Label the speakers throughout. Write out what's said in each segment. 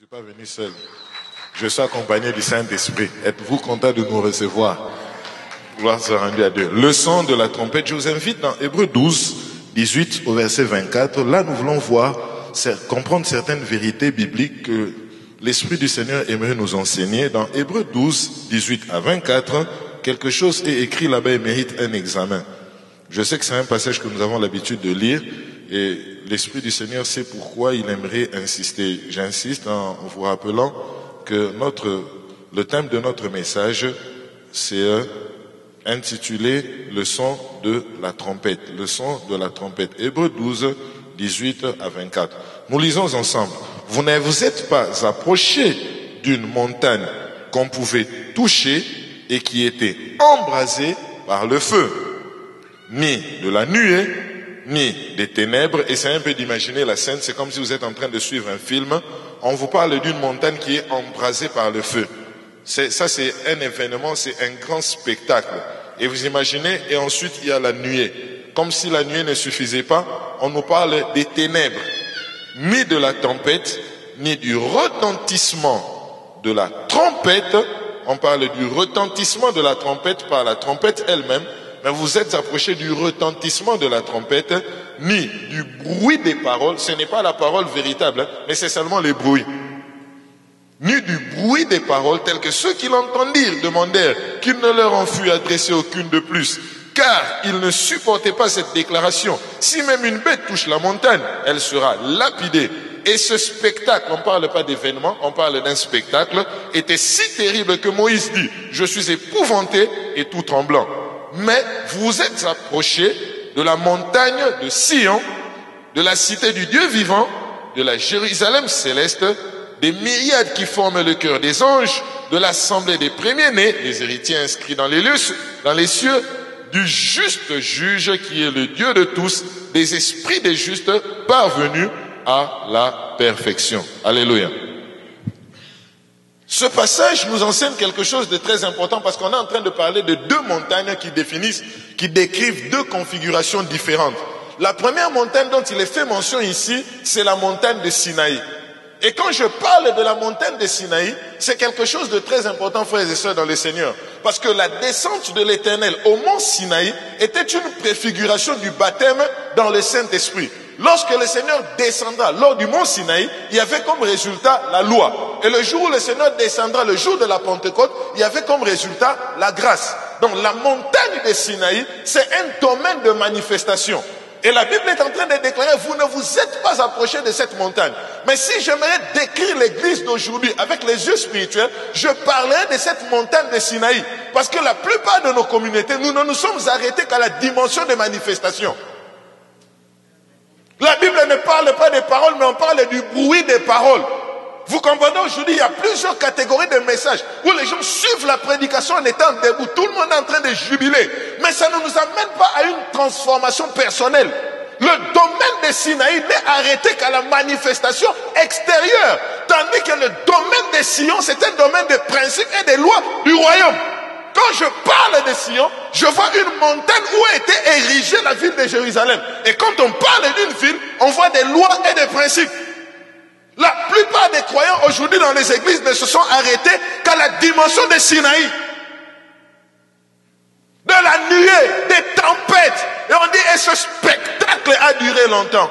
Speaker 1: Je ne suis pas venu seul. Je suis accompagné du Saint-Esprit. Êtes-vous content de nous recevoir? Gloire soit rendue à Dieu. Leçon de la trompette. Je vous invite dans Hébreux 12, 18 au verset 24. Là, nous voulons voir, comprendre certaines vérités bibliques que l'Esprit du Seigneur aimerait nous enseigner. Dans Hébreux 12, 18 à 24, quelque chose est écrit là-bas et mérite un examen. Je sais que c'est un passage que nous avons l'habitude de lire et l'Esprit du Seigneur sait pourquoi il aimerait insister. J'insiste en vous rappelant que le thème de notre message, c'est intitulé « Leçon de la trompette ». Leçon de la trompette. Hébreux 12, 18 à 24. Nous lisons ensemble. « Vous ne vous êtes pas approchés d'une montagne qu'on pouvait toucher et qui était embrasée par le feu, ni de la nuée, ni des ténèbres. » Et c'est un peu d'imaginer la scène, c'est comme si vous êtes en train de suivre un film. On vous parle d'une montagne qui est embrasée par le feu. Ça, c'est un événement, c'est un grand spectacle. Et vous imaginez, et ensuite il y a la nuée. Comme si la nuée ne suffisait pas, on nous parle des ténèbres. Ni de la tempête, ni du retentissement de la trompette. On parle du retentissement de la trompette par la trompette elle-même. Mais vous êtes approchés du retentissement de la trompette, ni du bruit des paroles. Ce n'est pas la parole véritable, mais c'est seulement les bruits. Ni du bruit des paroles tels que ceux qui l'entendirent demandèrent qu'il ne leur en fût adressé aucune de plus. Car ils ne supportaient pas cette déclaration. Si même une bête touche la montagne, elle sera lapidée. Et ce spectacle, on ne parle pas d'événement, on parle d'un spectacle, était si terrible que Moïse dit, je suis épouvanté et tout tremblant. Mais vous êtes approchés de la montagne de Sion, de la cité du Dieu vivant, de la Jérusalem céleste, des myriades qui forment le cœur des anges, de l'assemblée des premiers-nés, des héritiers inscrits dans les cieux, du juste juge qui est le Dieu de tous, des esprits des justes parvenus à la perfection. Alléluia. Ce passage nous enseigne quelque chose de très important parce qu'on est en train de parler de deux montagnes qui décrivent deux configurations différentes. La première montagne dont il est fait mention ici, c'est la montagne de Sinaï. Et quand je parle de la montagne de Sinaï, c'est quelque chose de très important, frères et sœurs, dans le Seigneur. Parce que la descente de l'Éternel au mont Sinaï était une préfiguration du baptême dans le Saint-Esprit. Lorsque le Seigneur descendra lors du mont Sinaï, il y avait comme résultat la loi. Et le jour où le Seigneur descendra, le jour de la Pentecôte, il y avait comme résultat la grâce. Donc la montagne de Sinaï, c'est un domaine de manifestation. Et la Bible est en train de déclarer, vous ne vous êtes pas approchés de cette montagne. Mais si j'aimerais décrire l'église d'aujourd'hui avec les yeux spirituels, je parlerai de cette montagne de Sinaï. Parce que la plupart de nos communautés, nous ne nous sommes arrêtés qu'à la dimension des manifestations. La Bible ne parle pas des paroles, mais on parle du bruit des paroles. Vous comprenez, aujourd'hui, il y a plusieurs catégories de messages où les gens suivent la prédication en étant debout. Tout le monde est en train de jubiler. Mais ça ne nous amène pas à une transformation personnelle. Le domaine de Sinaï n'est arrêté qu'à la manifestation extérieure. Tandis que le domaine de Sion, c'est un domaine de principes et des lois du royaume. Quand je parle de Sion, je vois une montagne où a été érigée la ville de Jérusalem. Et quand on parle d'une ville, on voit des lois et des principes. La plupart des croyants aujourd'hui dans les églises ne se sont arrêtés qu'à la dimension de Sinaï. De la nuée, des tempêtes. Et on dit, et ce spectacle a duré longtemps.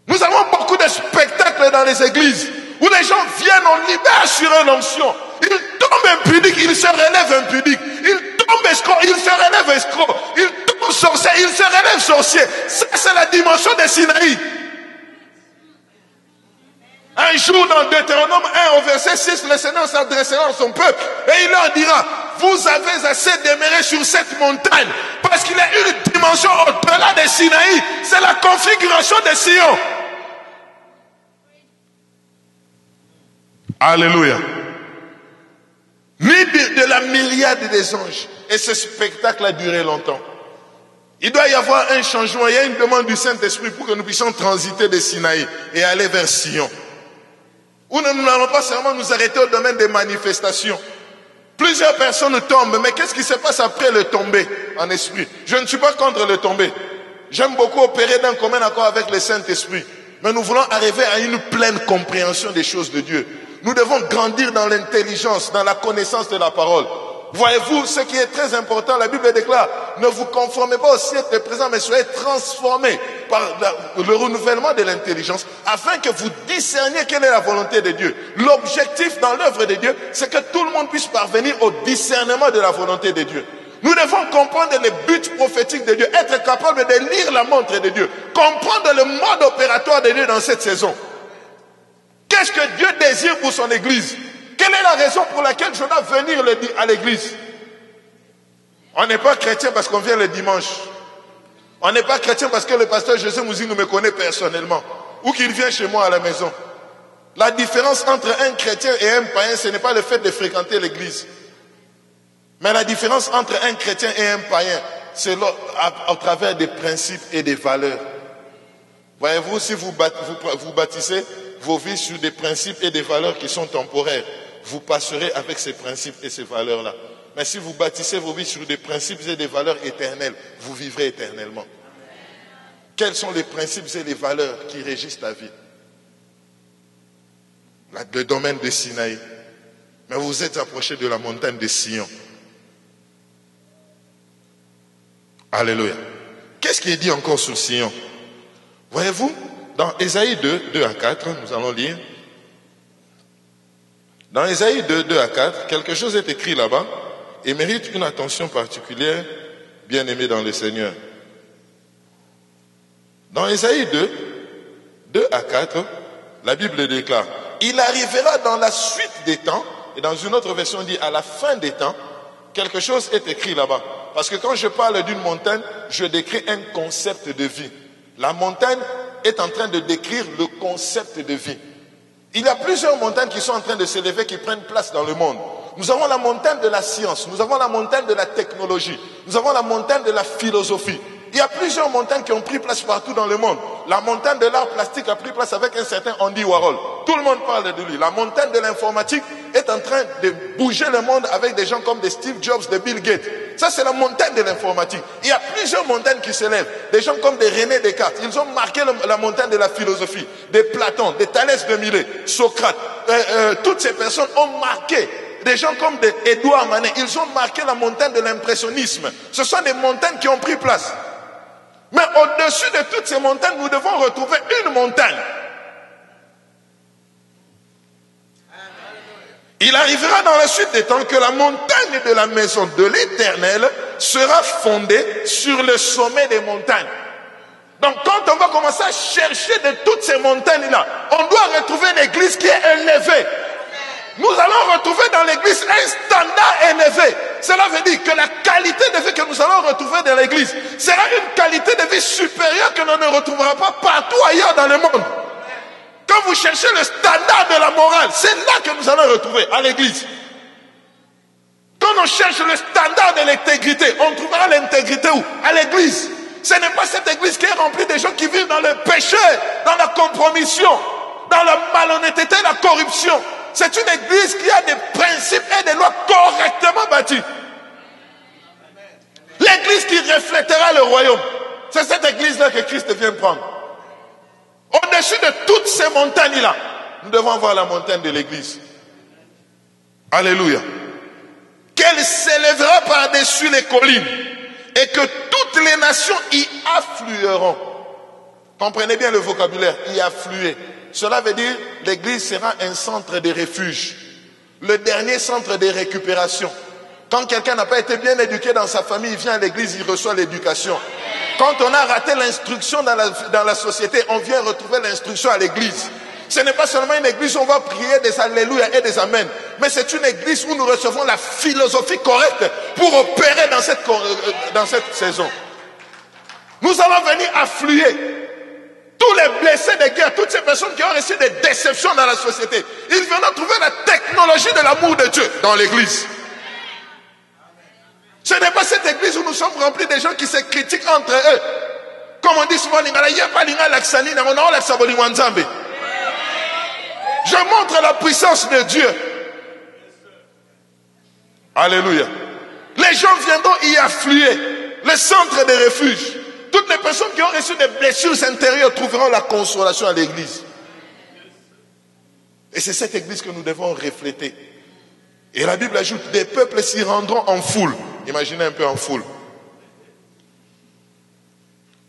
Speaker 1: Nous avons beaucoup de spectacles dans les églises où les gens viennent, on libère sur eux l'onction. Ils tombent impudiques, ils se relèvent impudiques. Ils tombent escrocs, ils se relèvent escrocs. Ils tombent sorciers, ils se relèvent sorciers. Ça, c'est la dimension de Sinaï. Un jour, dans Deutéronome 1 au verset 6, le Seigneur s'adressera à son peuple et il leur dira, vous avez assez demeurer sur cette montagne parce qu'il y a une dimension au-delà de Sinaï, c'est la configuration de Sion. Alléluia. Ni de la myriade des anges. Et ce spectacle a duré longtemps. Il doit y avoir un changement, il y a une demande du Saint-Esprit pour que nous puissions transiter de Sinaï et aller vers Sion. Où nous n'allons pas seulement nous arrêter au domaine des manifestations. Plusieurs personnes tombent, mais qu'est-ce qui se passe après le tomber en esprit? Je ne suis pas contre le tomber. J'aime beaucoup opérer d'un commun accord avec le Saint-Esprit. Mais nous voulons arriver à une pleine compréhension des choses de Dieu. Nous devons grandir dans l'intelligence, dans la connaissance de la parole. Voyez-vous, ce qui est très important, la Bible déclare, ne vous conformez pas au siècle présent, mais soyez transformés par le renouvellement de l'intelligence, afin que vous discerniez quelle est la volonté de Dieu. L'objectif dans l'œuvre de Dieu, c'est que tout le monde puisse parvenir au discernement de la volonté de Dieu. Nous devons comprendre les buts prophétiques de Dieu, être capable de lire la montre de Dieu, comprendre le mode opératoire de Dieu dans cette saison. Qu'est-ce que Dieu désire pour son Église? Quelle est la raison pour laquelle je dois venir à l'église? On n'est pas chrétien parce qu'on vient le dimanche. On n'est pas chrétien parce que le pasteur José Mouzi nous me connaît personnellement. Ou qu'il vient chez moi à la maison. La différence entre un chrétien et un païen, ce n'est pas le fait de fréquenter l'église. Mais la différence entre un chrétien et un païen, c'est à travers des principes et des valeurs. Voyez-vous, si vous bâtissez vos vies sur des principes et des valeurs qui sont temporaires, vous passerez avec ces principes et ces valeurs-là. Mais si vous bâtissez vos vies sur des principes et des valeurs éternelles, vous vivrez éternellement. Quels sont les principes et les valeurs qui régissent ta vie? Le domaine de Sinaï. Mais vous êtes approché de la montagne de Sion. Alléluia. Qu'est-ce qui est dit encore sur Sion? Voyez-vous, dans Ésaïe 2, 2 à 4, nous allons lire. Dans Ésaïe 2, 2 à 4, quelque chose est écrit là-bas et mérite une attention particulière, bien-aimés dans le Seigneur. Dans Ésaïe 2, 2 à 4, la Bible déclare, « Il arrivera dans la suite des temps », et dans une autre version on dit « à la fin des temps », quelque chose est écrit là-bas. Parce que quand je parle d'une montagne, je décris un concept de vie. La montagne est en train de décrire le concept de vie. Il y a plusieurs montagnes qui sont en train de s'élever, qui prennent place dans le monde. Nous avons la montagne de la science, nous avons la montagne de la technologie, nous avons la montagne de la philosophie. Il y a plusieurs montagnes qui ont pris place partout dans le monde. La montagne de l'art plastique a pris place avec un certain Andy Warhol. Tout le monde parle de lui. La montagne de l'informatique est en train de bouger le monde avec des gens comme des Steve Jobs, de Bill Gates. Ça, c'est la montagne de l'informatique. Il y a plusieurs montagnes qui s'élèvent. Des gens comme des René Descartes. Ils ont marqué la montagne de la philosophie. Des Platon, des Thalès de Milet, Socrate. Toutes ces personnes ont marqué. Des gens comme Édouard Manet. Ils ont marqué la montagne de l'impressionnisme. Ce sont des montagnes qui ont pris place. Mais au-dessus de toutes ces montagnes, nous devons retrouver une montagne. Il arrivera dans la suite des temps que la montagne de la maison de l'Éternel sera fondée sur le sommet des montagnes. Donc quand on va commencer à chercher de toutes ces montagnes-là, on doit retrouver une église qui est élevée. Nous allons retrouver dans l'église un standard élevé. Cela veut dire que la qualité de vie que nous allons retrouver dans l'église sera une qualité de vie supérieure que l'on ne retrouvera pas partout ailleurs dans le monde. Quand vous cherchez le standard de la morale, c'est là que nous allons retrouver, à l'église. Quand on cherche le standard de l'intégrité, on trouvera l'intégrité où? À l'église. Ce n'est pas cette église qui est remplie de gens qui vivent dans le péché, dans la compromission, dans la malhonnêteté, la corruption. C'est une église qui a des principes et des lois correctement bâtis. L'église qui reflètera le royaume. C'est cette église-là que Christ vient prendre. Au-dessus de toutes ces montagnes-là, nous devons voir la montagne de l'église. Alléluia. Qu'elle s'élèvera par-dessus les collines et que toutes les nations y afflueront. Comprenez bien le vocabulaire, y affluer. Cela veut dire que l'église sera un centre de refuge. Le dernier centre de récupération. Quand quelqu'un n'a pas été bien éduqué dans sa famille, il vient à l'église, il reçoit l'éducation. Quand on a raté l'instruction dans la société, on vient retrouver l'instruction à l'église. Ce n'est pas seulement une église où on va prier des alléluia et des amen, mais c'est une église où nous recevons la philosophie correcte pour opérer dans cette saison. Nous allons venir affluer tous les blessés de guerre, toutes ces personnes qui ont reçu des déceptions dans la société. Ils viendront trouver la technologie de l'amour de Dieu dans l'église. Ce n'est pas cette église où nous sommes remplis de gens qui se critiquent entre eux. Comme on dit souvent, je montre la puissance de Dieu. Alléluia. Les gens viendront y affluer. Le centre de refuge. Toutes les personnes qui ont reçu des blessures intérieures trouveront la consolation à l'église. Et c'est cette église que nous devons refléter. Et la Bible ajoute, des peuples s'y rendront en foule. Imaginez un peu en foule.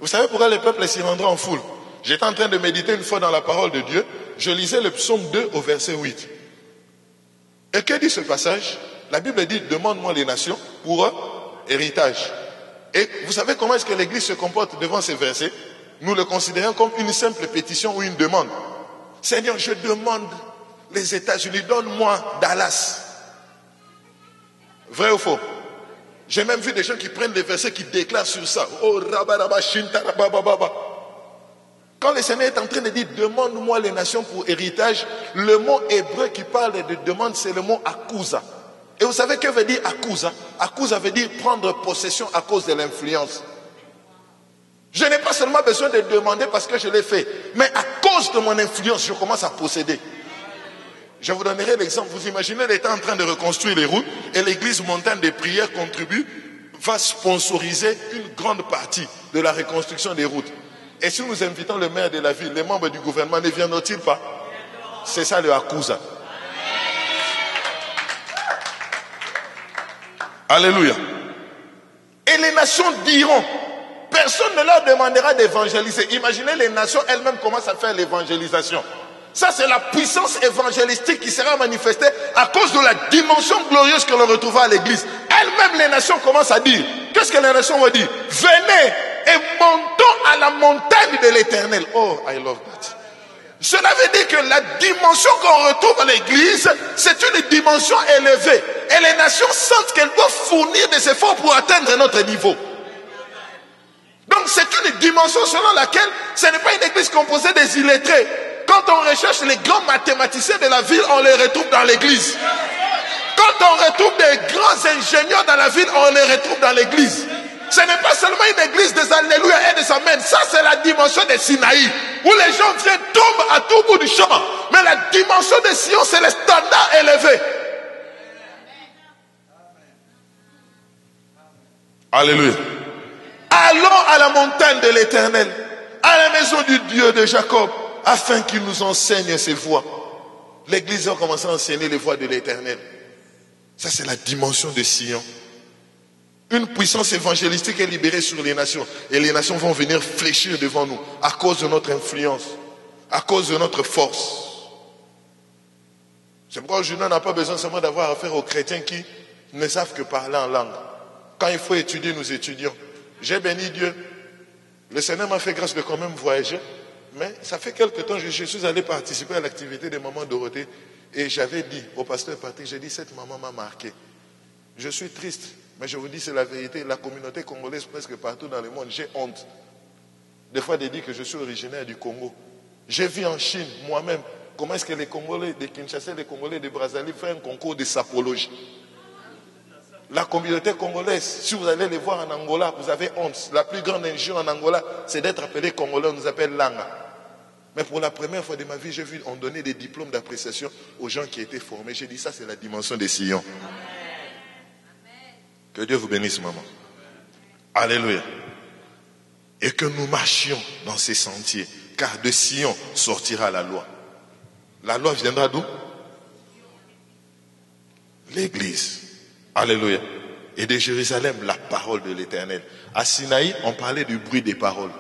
Speaker 1: Vous savez pourquoi les peuples s'y rendront en foule? J'étais en train de méditer une fois dans la parole de Dieu. Je lisais le psaume 2 au verset 8. Et que dit ce passage? La Bible dit, demande-moi les nations pour héritage. Et vous savez comment est-ce que l'église se comporte devant ces versets? Nous le considérons comme une simple pétition ou une demande. Seigneur, je demande les États-Unis, donne-moi Dallas. Vrai ou faux? J'ai même vu des gens qui prennent des versets qui déclarent sur ça. Oh, rabaraba, shintarabababa. Quand le Seigneur est en train de dire, demande-moi les nations pour héritage, le mot hébreu qui parle de demande, c'est le mot akusa. Et vous savez que veut dire akusa? Akusa veut dire prendre possession à cause de l'influence. Je n'ai pas seulement besoin de demander parce que je l'ai fait, mais à cause de mon influence, je commence à posséder. Je vous donnerai l'exemple. Vous imaginez l'État en train de reconstruire les routes et l'église montagne des prières contribue, va sponsoriser une grande partie de la reconstruction des routes. Et si nous invitons le maire de la ville, les membres du gouvernement ne viendront-ils pas? C'est ça le akusa. Alléluia. Et les nations diront, personne ne leur demandera d'évangéliser. Imaginez les nations elles-mêmes commencent à faire l'évangélisation. Ça, c'est la puissance évangélistique qui sera manifestée à cause de la dimension glorieuse que l'on retrouvera à l'église. Elles-mêmes, les nations commencent à dire. Qu'est-ce que les nations vont dire? Venez et montons à la montagne de l'Éternel. Oh, I love that. Cela veut dire que la dimension qu'on retrouve à l'église, c'est une dimension élevée. Et les nations sentent qu'elles doivent fournir des efforts pour atteindre notre niveau. Donc c'est une dimension selon laquelle ce n'est pas une église composée des illettrés. Quand on recherche les grands mathématiciens de la ville, on les retrouve dans l'église. Quand on retrouve des grands ingénieurs dans la ville, on les retrouve dans l'église. Ce n'est pas seulement une église des alléluia et des amen. Ça, c'est la dimension des Sinaï, où les gens viennent, tombent à tout bout du chemin. Mais la dimension des Sion, c'est le standard élevé. Alléluia. Allons à la montagne de l'Éternel, à la maison du Dieu de Jacob, afin qu'il nous enseigne ses voies. L'église a commencé à enseigner les voies de l'Éternel. Ça, c'est la dimension de Sion. Une puissance évangélistique est libérée sur les nations. Et les nations vont venir fléchir devant nous à cause de notre influence, à cause de notre force. C'est pourquoi aujourd'hui on n'a pas besoin seulement d'avoir affaire aux chrétiens qui ne savent que parler en langue. Quand il faut étudier, nous étudions. J'ai béni Dieu. Le Seigneur m'a fait grâce de quand même voyager. Mais ça fait quelque temps que je suis allé participer à l'activité de Maman Dorothée. Et j'avais dit au pasteur Patrick, j'ai dit, cette maman m'a marqué. Je suis triste, mais je vous dis, c'est la vérité. La communauté congolaise, presque partout dans le monde, j'ai honte. Des fois de dire que je suis originaire du Congo. J'ai vu en Chine, moi-même, comment est-ce que les Congolais de Kinshasa, les Congolais de Brazzaville font un concours de sapologie. La communauté congolaise, si vous allez les voir en Angola, vous avez honte. La plus grande injure en Angola, c'est d'être appelé Congolais, on nous appelle Langa. Mais pour la première fois de ma vie, j'ai vu on donner des diplômes d'appréciation aux gens qui étaient formés. J'ai dit, ça c'est la dimension des Sion. Que Dieu vous bénisse, maman. Alléluia. Et que nous marchions dans ces sentiers, car de Sion sortira la loi. La loi viendra d'où? L'église. Alléluia. Et de Jérusalem, la parole de l'Éternel. À Sinaï, on parlait du bruit des paroles.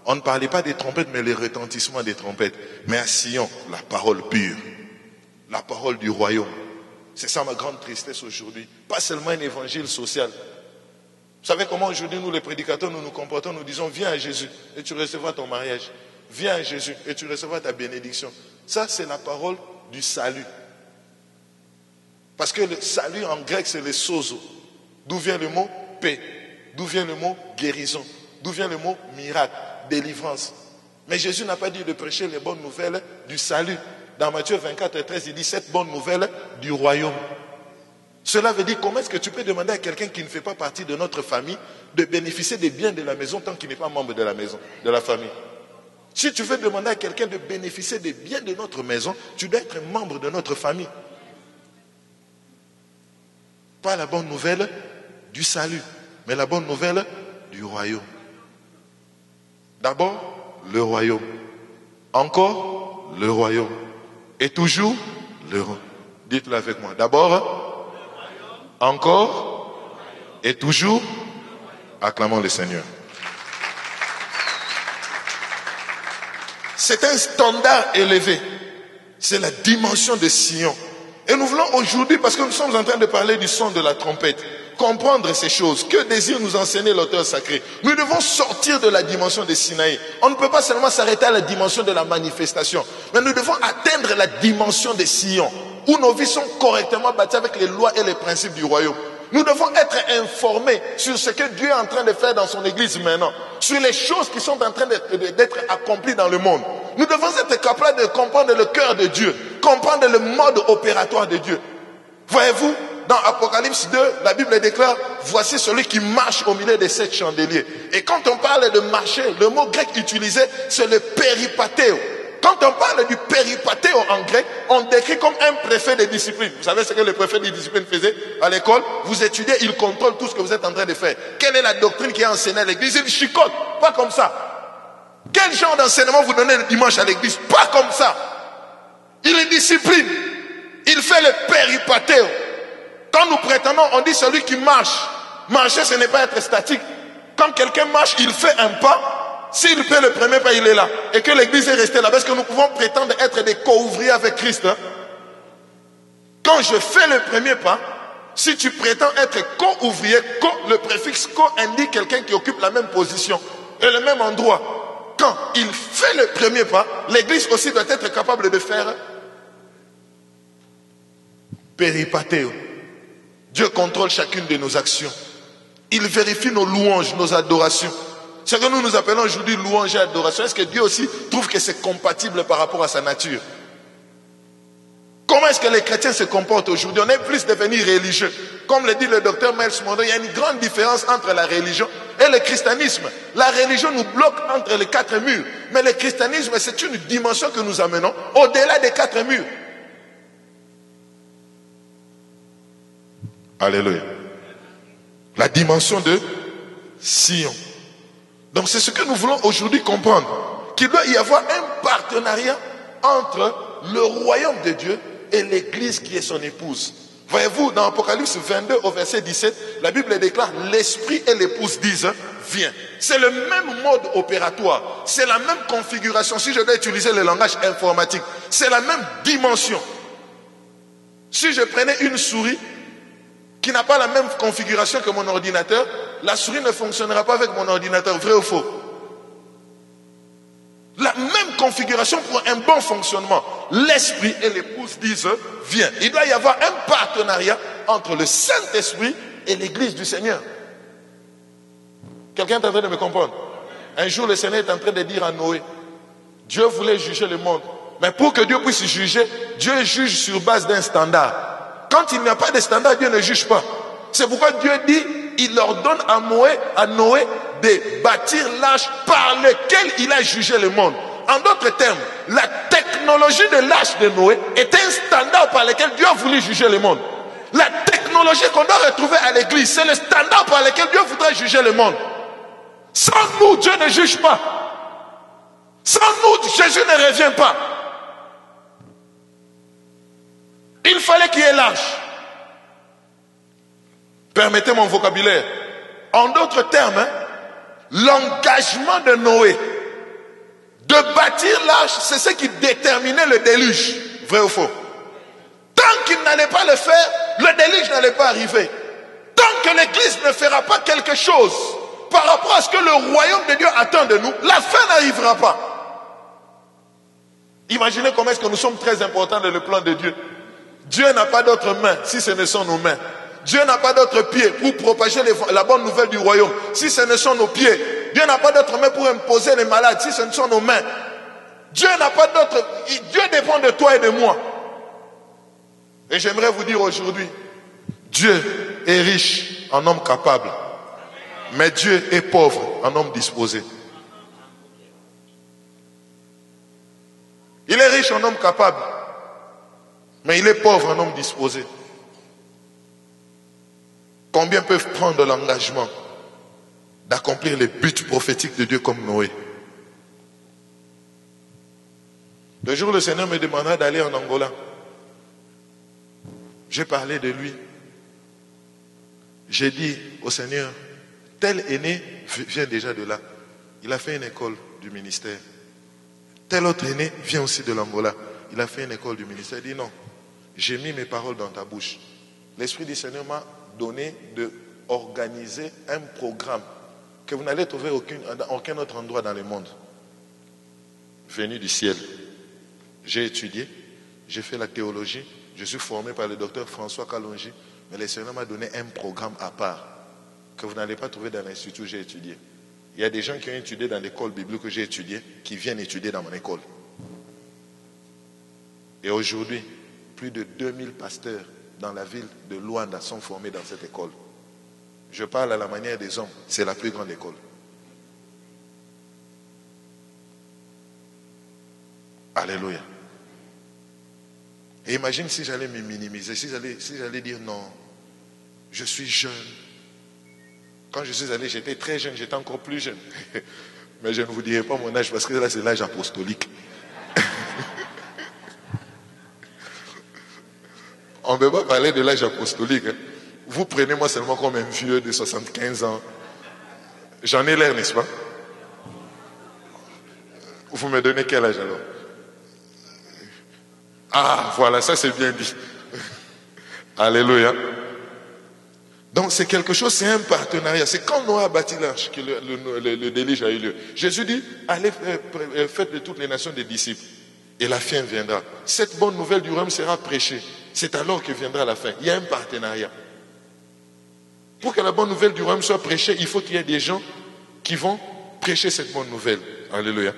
Speaker 1: On ne parlait pas des trompettes, mais le retentissement des trompettes. Mais à Sion, la parole pure. La parole du royaume. C'est ça ma grande tristesse aujourd'hui. Pas seulement un évangile social. Vous savez comment aujourd'hui nous les prédicateurs nous nous comportons? Nous disons viens à Jésus et tu recevras ton mariage. Viens à Jésus et tu recevras ta bénédiction. Ça c'est la parole du salut. Parce que le salut en grec c'est le sozo. D'où vient le mot paix? D'où vient le mot guérison? D'où vient le mot miracle, délivrance? Mais Jésus n'a pas dit de prêcher les bonnes nouvelles du salut. Dans Matthieu 24, 13, il dit cette bonne nouvelle du royaume. Cela veut dire comment est-ce que tu peux demander à quelqu'un qui ne fait pas partie de notre famille de bénéficier des biens de la maison tant qu'il n'est pas membre de la maison, de la famille. Si tu veux demander à quelqu'un de bénéficier des biens de notre maison, tu dois être membre de notre famille. Pas la bonne nouvelle du salut, mais la bonne nouvelle du royaume. D'abord, le royaume. Encore, le royaume. Et toujours, le royaume. Dites-le avec moi. D'abord, encore, et toujours, acclamons le Seigneur. C'est un standard élevé. C'est la dimension de Sion. Et nous voulons aujourd'hui, parce que nous sommes en train de parler du son de la trompette, comprendre ces choses. Que désire nous enseigner l'auteur sacré? Nous devons sortir de la dimension de Sinaï. On ne peut pas seulement s'arrêter à la dimension de la manifestation, mais nous devons atteindre la dimension de Sion, où nos vies sont correctement bâties avec les lois et les principes du royaume. Nous devons être informés sur ce que Dieu est en train de faire dans son église maintenant, sur les choses qui sont en train d'être accomplies dans le monde. Nous devons être capables de comprendre le cœur de Dieu, comprendre le mode opératoire de Dieu. Voyez-vous, dans Apocalypse 2, la Bible déclare, voici celui qui marche au milieu des 7 chandeliers. Et quand on parle de marcher, le mot grec utilisé, c'est le péripatéo. Quand on parle du péripatéo en grec, on décrit comme un préfet de discipline. Vous savez ce que le préfet de discipline faisait à l'école? Vous étudiez, il contrôle tout ce que vous êtes en train de faire. Quelle est la doctrine qui est enseignée à l'église? Il chicote, pas comme ça. Quel genre d'enseignement vous donnez le dimanche à l'église? Pas comme ça. Il est discipline. Il fait le péripatéo. Quand nous prétendons, on dit celui qui marche. Marcher, ce n'est pas être statique. Quand quelqu'un marche, il fait un pas. S'il fait le premier pas, il est là. Et que l'église est restée là. Parce que nous pouvons prétendre être des co-ouvriers avec Christ. Hein? Quand je fais le premier pas, si tu prétends être co-ouvrier, le préfixe co indique quelqu'un qui occupe la même position et le même endroit. Quand il fait le premier pas, l'église aussi doit être capable de faire péripatéo. Dieu contrôle chacune de nos actions. Il vérifie nos louanges, nos adorations. Ce que nous appelons aujourd'hui louange et adoration, est-ce que Dieu aussi trouve que c'est compatible par rapport à sa nature? Comment est-ce que les chrétiens se comportent aujourd'hui? On est plus devenus religieux. Comme le dit le docteur Miles Monroe, il y a une grande différence entre la religion et le christianisme. La religion nous bloque entre les 4 murs. Mais le christianisme, c'est une dimension que nous amenons au-delà des 4 murs. Alléluia. La dimension de Sion. Donc c'est ce que nous voulons aujourd'hui comprendre. Qu'il doit y avoir un partenariat entre le royaume de Dieu et l'église qui est son épouse. Voyez-vous, dans Apocalypse 22 au verset 17, la Bible déclare, l'esprit et l'épouse disent, viens. C'est le même mode opératoire. C'est la même configuration. Si je dois utiliser le langage informatique, c'est la même dimension. Si je prenais une souris qui n'a pas la même configuration que mon ordinateur, la souris ne fonctionnera pas avec mon ordinateur, vrai ou faux? La même configuration pour un bon fonctionnement. L'esprit et l'épouse disent, viens. Il doit y avoir un partenariat entre le Saint-Esprit et l'église du Seigneur. Quelqu'un est en train de me comprendre? Un jour, le Seigneur est en train de dire à Noé, Dieu voulait juger le monde. Mais pour que Dieu puisse juger, Dieu juge sur base d'un standard. Quand il n'y a pas de standard, Dieu ne juge pas. C'est pourquoi Dieu dit, il ordonne à Noé de bâtir l'arche par lequel il a jugé le monde. En d'autres termes, la technologie de l'arche de Noé est un standard par lequel Dieu a voulu juger le monde. La technologie qu'on doit retrouver à l'église, c'est le standard par lequel Dieu voudrait juger le monde. Sans nous, Dieu ne juge pas. Sans nous, Jésus ne revient pas. Il fallait qu'il y ait l'arche. Permettez mon vocabulaire. En d'autres termes, l'engagement de Noé de bâtir l'arche, c'est ce qui déterminait le déluge. Vrai ou faux? Tant qu'il n'allait pas le faire, le déluge n'allait pas arriver. Tant que l'église ne fera pas quelque chose par rapport à ce que le royaume de Dieu attend de nous, la fin n'arrivera pas. Imaginez comment est-ce que nous sommes très importants dans le plan de Dieu. Dieu n'a pas d'autres mains si ce ne sont nos mains. Dieu n'a pas d'autres pieds pour propager la bonne nouvelle du royaume si ce ne sont nos pieds. Dieu n'a pas d'autres mains pour imposer les malades si ce ne sont nos mains. Dieu n'a pas d'autres... Dieu dépend de toi et de moi. Et j'aimerais vous dire aujourd'hui, Dieu est riche en homme capable, mais Dieu est pauvre en homme disposé. Il est riche en homme capable, mais il est pauvre en homme disposé. Combien peuvent prendre l'engagement d'accomplir les buts prophétiques de Dieu comme Noé? Le jour où le Seigneur me demandera d'aller en Angola, j'ai parlé de lui. J'ai dit au Seigneur, tel aîné vient déjà de là. Il a fait une école du ministère. Tel autre aîné vient aussi de l'Angola. Il a fait une école du ministère. Il dit non, j'ai mis mes paroles dans ta bouche. L'Esprit du Seigneur m'a donné d'organiser un programme que vous n'allez trouver dans aucun autre endroit dans le monde. Venu du ciel. J'ai étudié, j'ai fait la théologie, je suis formé par le docteur François Kalonji, mais le Seigneur m'a donné un programme à part que vous n'allez pas trouver dans l'institut où j'ai étudié. Il y a des gens qui ont étudié dans l'école biblique que j'ai étudiée, qui viennent étudier dans mon école. Et aujourd'hui, plus de 2000 pasteurs dans la ville de Luanda sont formés dans cette école. Je parle à la manière des hommes, c'est la plus grande école. Alléluia. Et imagine si j'allais me minimiser, si j'allais dire non, je suis jeune. Quand je suis allé, j'étais très jeune, j'étais encore plus jeune. Mais je ne vous dirai pas mon âge parce que là c'est l'âge apostolique. On ne peut pas parler de l'âge apostolique. Hein. Vous prenez moi seulement comme un vieux de 75 ans. J'en ai l'air, n'est-ce pas? Vous me donnez quel âge alors? Ah, voilà, ça c'est bien dit. Alléluia. Donc c'est quelque chose, c'est un partenariat. C'est quand Noé a bâti l'arche que le déluge a eu lieu. Jésus dit, allez, faites de toutes les nations des disciples. Et la fin viendra. Cette bonne nouvelle du royaume sera prêchée. C'est alors que viendra la fin. Il y a un partenariat. Pour que la bonne nouvelle du royaume soit prêchée, il faut qu'il y ait des gens qui vont prêcher cette bonne nouvelle. Alléluia.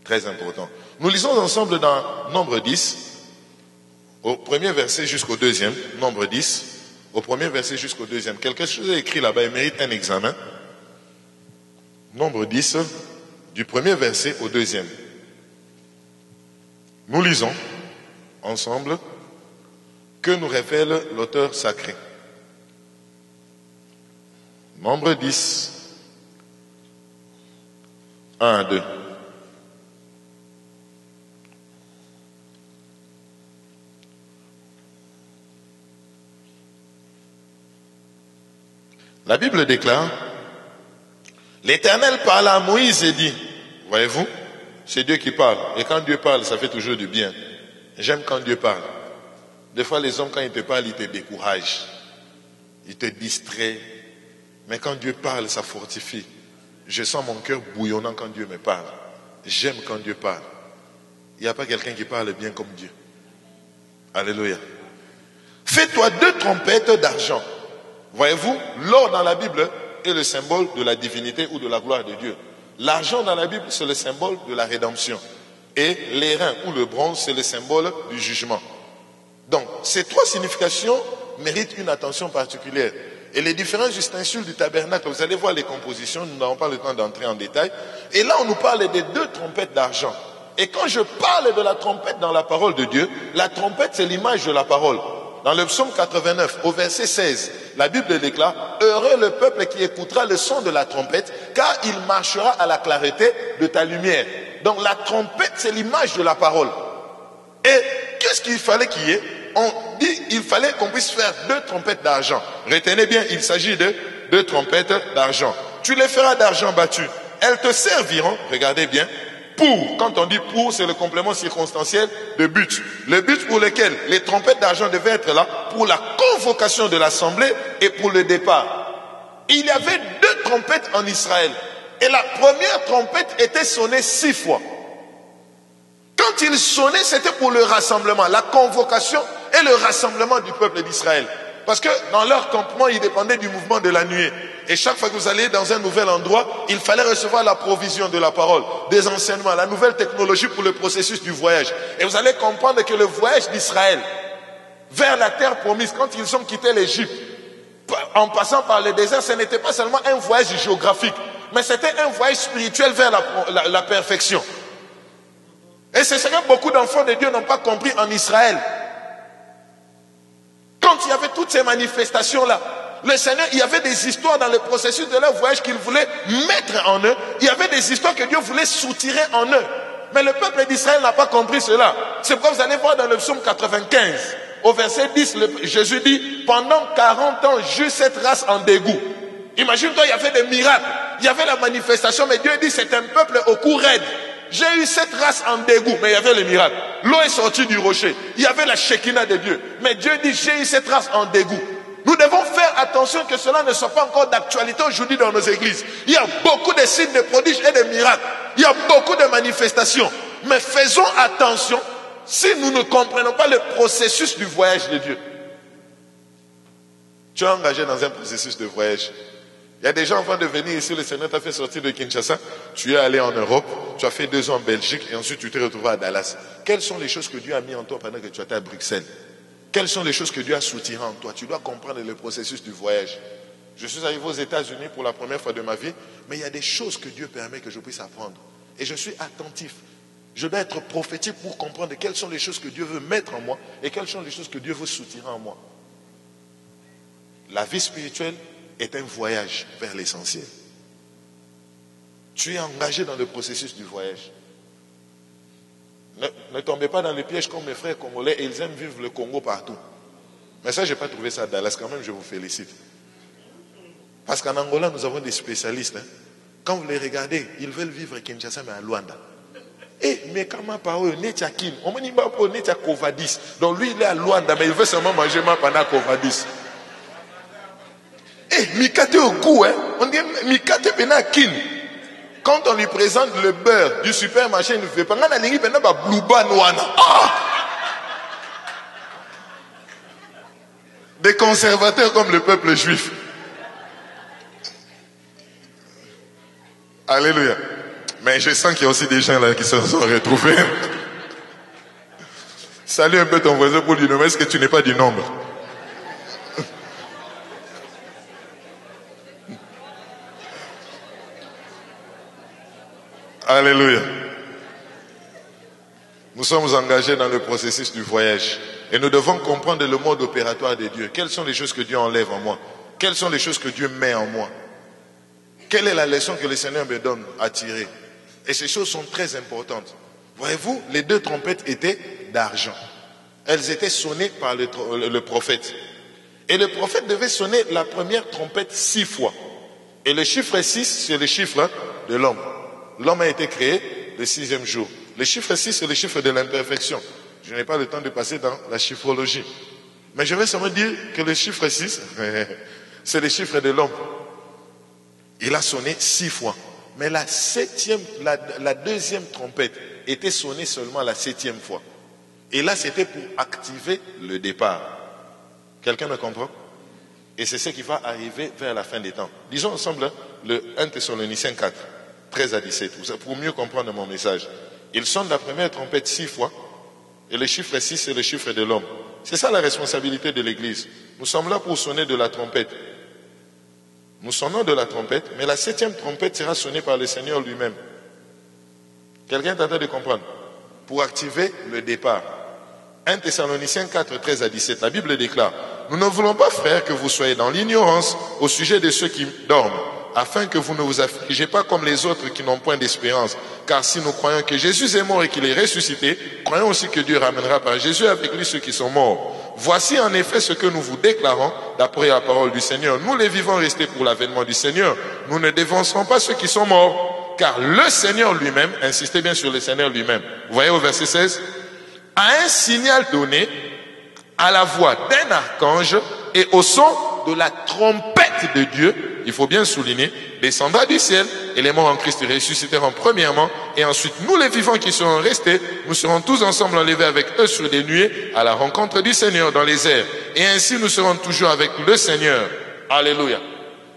Speaker 1: Très important. Nous lisons ensemble dans Nombre 10, au premier verset jusqu'au deuxième. Nombre 10, au premier verset jusqu'au deuxième. Quelque chose est écrit là-bas, il mérite un examen. Nombre 10, du premier verset au deuxième. Nous lisons ensemble que nous révèle l'auteur sacré. Nombre 10, 1 à 2. La Bible déclare, l'Éternel parla à Moïse et dit, voyez-vous, c'est Dieu qui parle. Et quand Dieu parle, ça fait toujours du bien. J'aime quand Dieu parle. Des fois, les hommes, quand ils te parlent, ils te découragent. Ils te distraient. Mais quand Dieu parle, ça fortifie. Je sens mon cœur bouillonnant quand Dieu me parle. J'aime quand Dieu parle. Il n'y a pas quelqu'un qui parle bien comme Dieu. Alléluia. Fais-toi 2 trompettes d'argent. Voyez-vous, l'or dans la Bible est le symbole de la divinité ou de la gloire de Dieu. L'argent dans la Bible, c'est le symbole de la rédemption. Et l'airain ou le bronze, c'est le symbole du jugement. Donc, ces 3 significations méritent une attention particulière. Et les différents ustensiles du tabernacle, vous allez voir les compositions, nous n'avons pas le temps d'entrer en détail. Et là, on nous parle des 2 trompettes d'argent. Et quand je parle de la trompette dans la parole de Dieu, la trompette, c'est l'image de la parole. Dans le psaume 89, au verset 16, la Bible déclare, heureux le peuple qui écoutera le son de la trompette, car il marchera à la clarté de ta lumière. Donc la trompette, c'est l'image de la parole. Et qu'est-ce qu'il fallait qu'il y ait? On dit, il fallait qu'on puisse faire 2 trompettes d'argent. Retenez bien, il s'agit de 2 trompettes d'argent. Tu les feras d'argent battu. Elles te serviront, regardez bien, pour, quand on dit pour, c'est le complément circonstanciel de but. Le but pour lequel les trompettes d'argent devaient être là, pour la convocation de l'assemblée et pour le départ. Il y avait 2 trompettes en Israël. Et la première trompette était sonnée 6 fois. Quand il sonnait, c'était pour le rassemblement, la convocation et le rassemblement du peuple d'Israël. Parce que dans leur campement, ils dépendaient du mouvement de la nuée. Et chaque fois que vous allez dans un nouvel endroit, il fallait recevoir la provision de la parole, des enseignements, la nouvelle technologie pour le processus du voyage. Et vous allez comprendre que le voyage d'Israël vers la terre promise, quand ils ont quitté l'Égypte, en passant par le désert, ce n'était pas seulement un voyage géographique, mais c'était un voyage spirituel vers la perfection. Et c'est ce que beaucoup d'enfants de Dieu n'ont pas compris en Israël. Quand il y avait toutes ces manifestations-là, le Seigneur, il y avait des histoires dans le processus de leur voyage qu'il voulait mettre en eux. Il y avait des histoires que Dieu voulait soutirer en eux. Mais le peuple d'Israël n'a pas compris cela. C'est pourquoi vous allez voir dans le psaume 95, au verset 10, Jésus dit, pendant 40 ans, j'eus cette race en dégoût. Imagine-toi, il y avait des miracles, il y avait la manifestation, mais Dieu dit, c'est un peuple au cou raide. J'ai eu cette race en dégoût, mais il y avait les miracles. L'eau est sortie du rocher. Il y avait la Shekinah de Dieu. Mais Dieu dit, j'ai eu cette race en dégoût. Nous devons faire attention que cela ne soit pas encore d'actualité aujourd'hui dans nos églises. Il y a beaucoup de signes, de prodiges et de miracles. Il y a beaucoup de manifestations. Mais faisons attention si nous ne comprenons pas le processus du voyage de Dieu. Tu es engagé dans un processus de voyage. Il y a des gens avant de venir ici, le Seigneur t'a fait sortir de Kinshasa, tu es allé en Europe, tu as fait 2 ans en Belgique et ensuite tu t'es retrouvé à Dallas. Quelles sont les choses que Dieu a mis en toi pendant que tu étais à Bruxelles? Quelles sont les choses que Dieu a soutirées en toi? Tu dois comprendre le processus du voyage. Je suis arrivé aux États-Unis pour la première fois de ma vie, mais il y a des choses que Dieu permet que je puisse apprendre. Et je suis attentif. Je dois être prophétique pour comprendre quelles sont les choses que Dieu veut mettre en moi et quelles sont les choses que Dieu veut soutirer en moi. La vie spirituelle est un voyage vers l'essentiel. Tu es engagé dans le processus du voyage. Ne tombez pas dans les pièges comme mes frères congolais, et ils aiment vivre le Congo partout. Mais ça, je n'ai pas trouvé ça à Dallas, quand même, je vous félicite. Parce qu'en Angola, nous avons des spécialistes. Hein. Quand vous les regardez, ils veulent vivre à Kinshasa, mais à Luanda. Et mais comment par eux, Netchakin, on me dit pas pour Netcha Covadis. Donc lui, il est à Luanda, mais il veut seulement manger ma pendant Covadis. Eh, Mikate au goût, hein. On dit Mikate Benakin. Quand on lui présente le beurre du supermarché, il ne fait pas. Des conservateurs comme le peuple juif. Alléluia. Mais je sens qu'il y a aussi des gens là qui se sont retrouvés. Salut un peu ton voisin pour lui nommer, est-ce que tu n'es pas du nombre? Alléluia. Nous sommes engagés dans le processus du voyage. Et nous devons comprendre le mode opératoire de Dieu. Quelles sont les choses que Dieu enlève en moi? Quelles sont les choses que Dieu met en moi? Quelle est la leçon que le Seigneur me donne à tirer? Et ces choses sont très importantes. Voyez-vous, les 2 trompettes étaient d'argent. Elles étaient sonnées par le prophète. Et le prophète devait sonner la première trompette 6 fois. Et le chiffre 6, c'est le chiffre de l'homme. L'homme a été créé le 6e jour. Le chiffre 6, c'est le chiffre de l'imperfection. Je n'ai pas le temps de passer dans la chiffrologie. Mais je vais seulement dire que le chiffre 6, c'est le chiffre de l'homme. Il a sonné 6 fois. Mais la 2e trompette était sonnée seulement la 7e fois. Et là, c'était pour activer le départ. Quelqu'un me comprend? Et c'est ce qui va arriver vers la fin des temps. Disons ensemble le 1 Thessaloniciens 4. 13 à 17, pour mieux comprendre mon message. Il sonne la première trompette 6 fois, et le chiffre 6, c'est le chiffre de l'homme. C'est ça la responsabilité de l'Église. Nous sommes là pour sonner de la trompette. Nous sonnons de la trompette, mais la 7e trompette sera sonnée par le Seigneur lui-même. Quelqu'un est en train de comprendre? Pour activer le départ. 1 Thessaloniciens 4, 13 à 17, la Bible déclare, nous ne voulons pas, frères, que vous soyez dans l'ignorance au sujet de ceux qui dorment, afin que vous ne vous affligez pas comme les autres qui n'ont point d'espérance. Car si nous croyons que Jésus est mort et qu'il est ressuscité, croyons aussi que Dieu ramènera par Jésus avec lui ceux qui sont morts. Voici en effet ce que nous vous déclarons d'après la parole du Seigneur. Nous les vivants restés pour l'avènement du Seigneur, nous ne dévancerons pas ceux qui sont morts, car le Seigneur lui-même, insistez bien sur le Seigneur lui-même, vous voyez au verset 16, a un signal donné à la voix d'un archange et au son de la trompette de Dieu, il faut bien souligner, descendra du ciel et les morts en Christ ressusciteront premièrement et ensuite nous les vivants qui seront restés, nous serons tous ensemble enlevés avec eux sur des nuées à la rencontre du Seigneur dans les airs et ainsi nous serons toujours avec le Seigneur. Alléluia.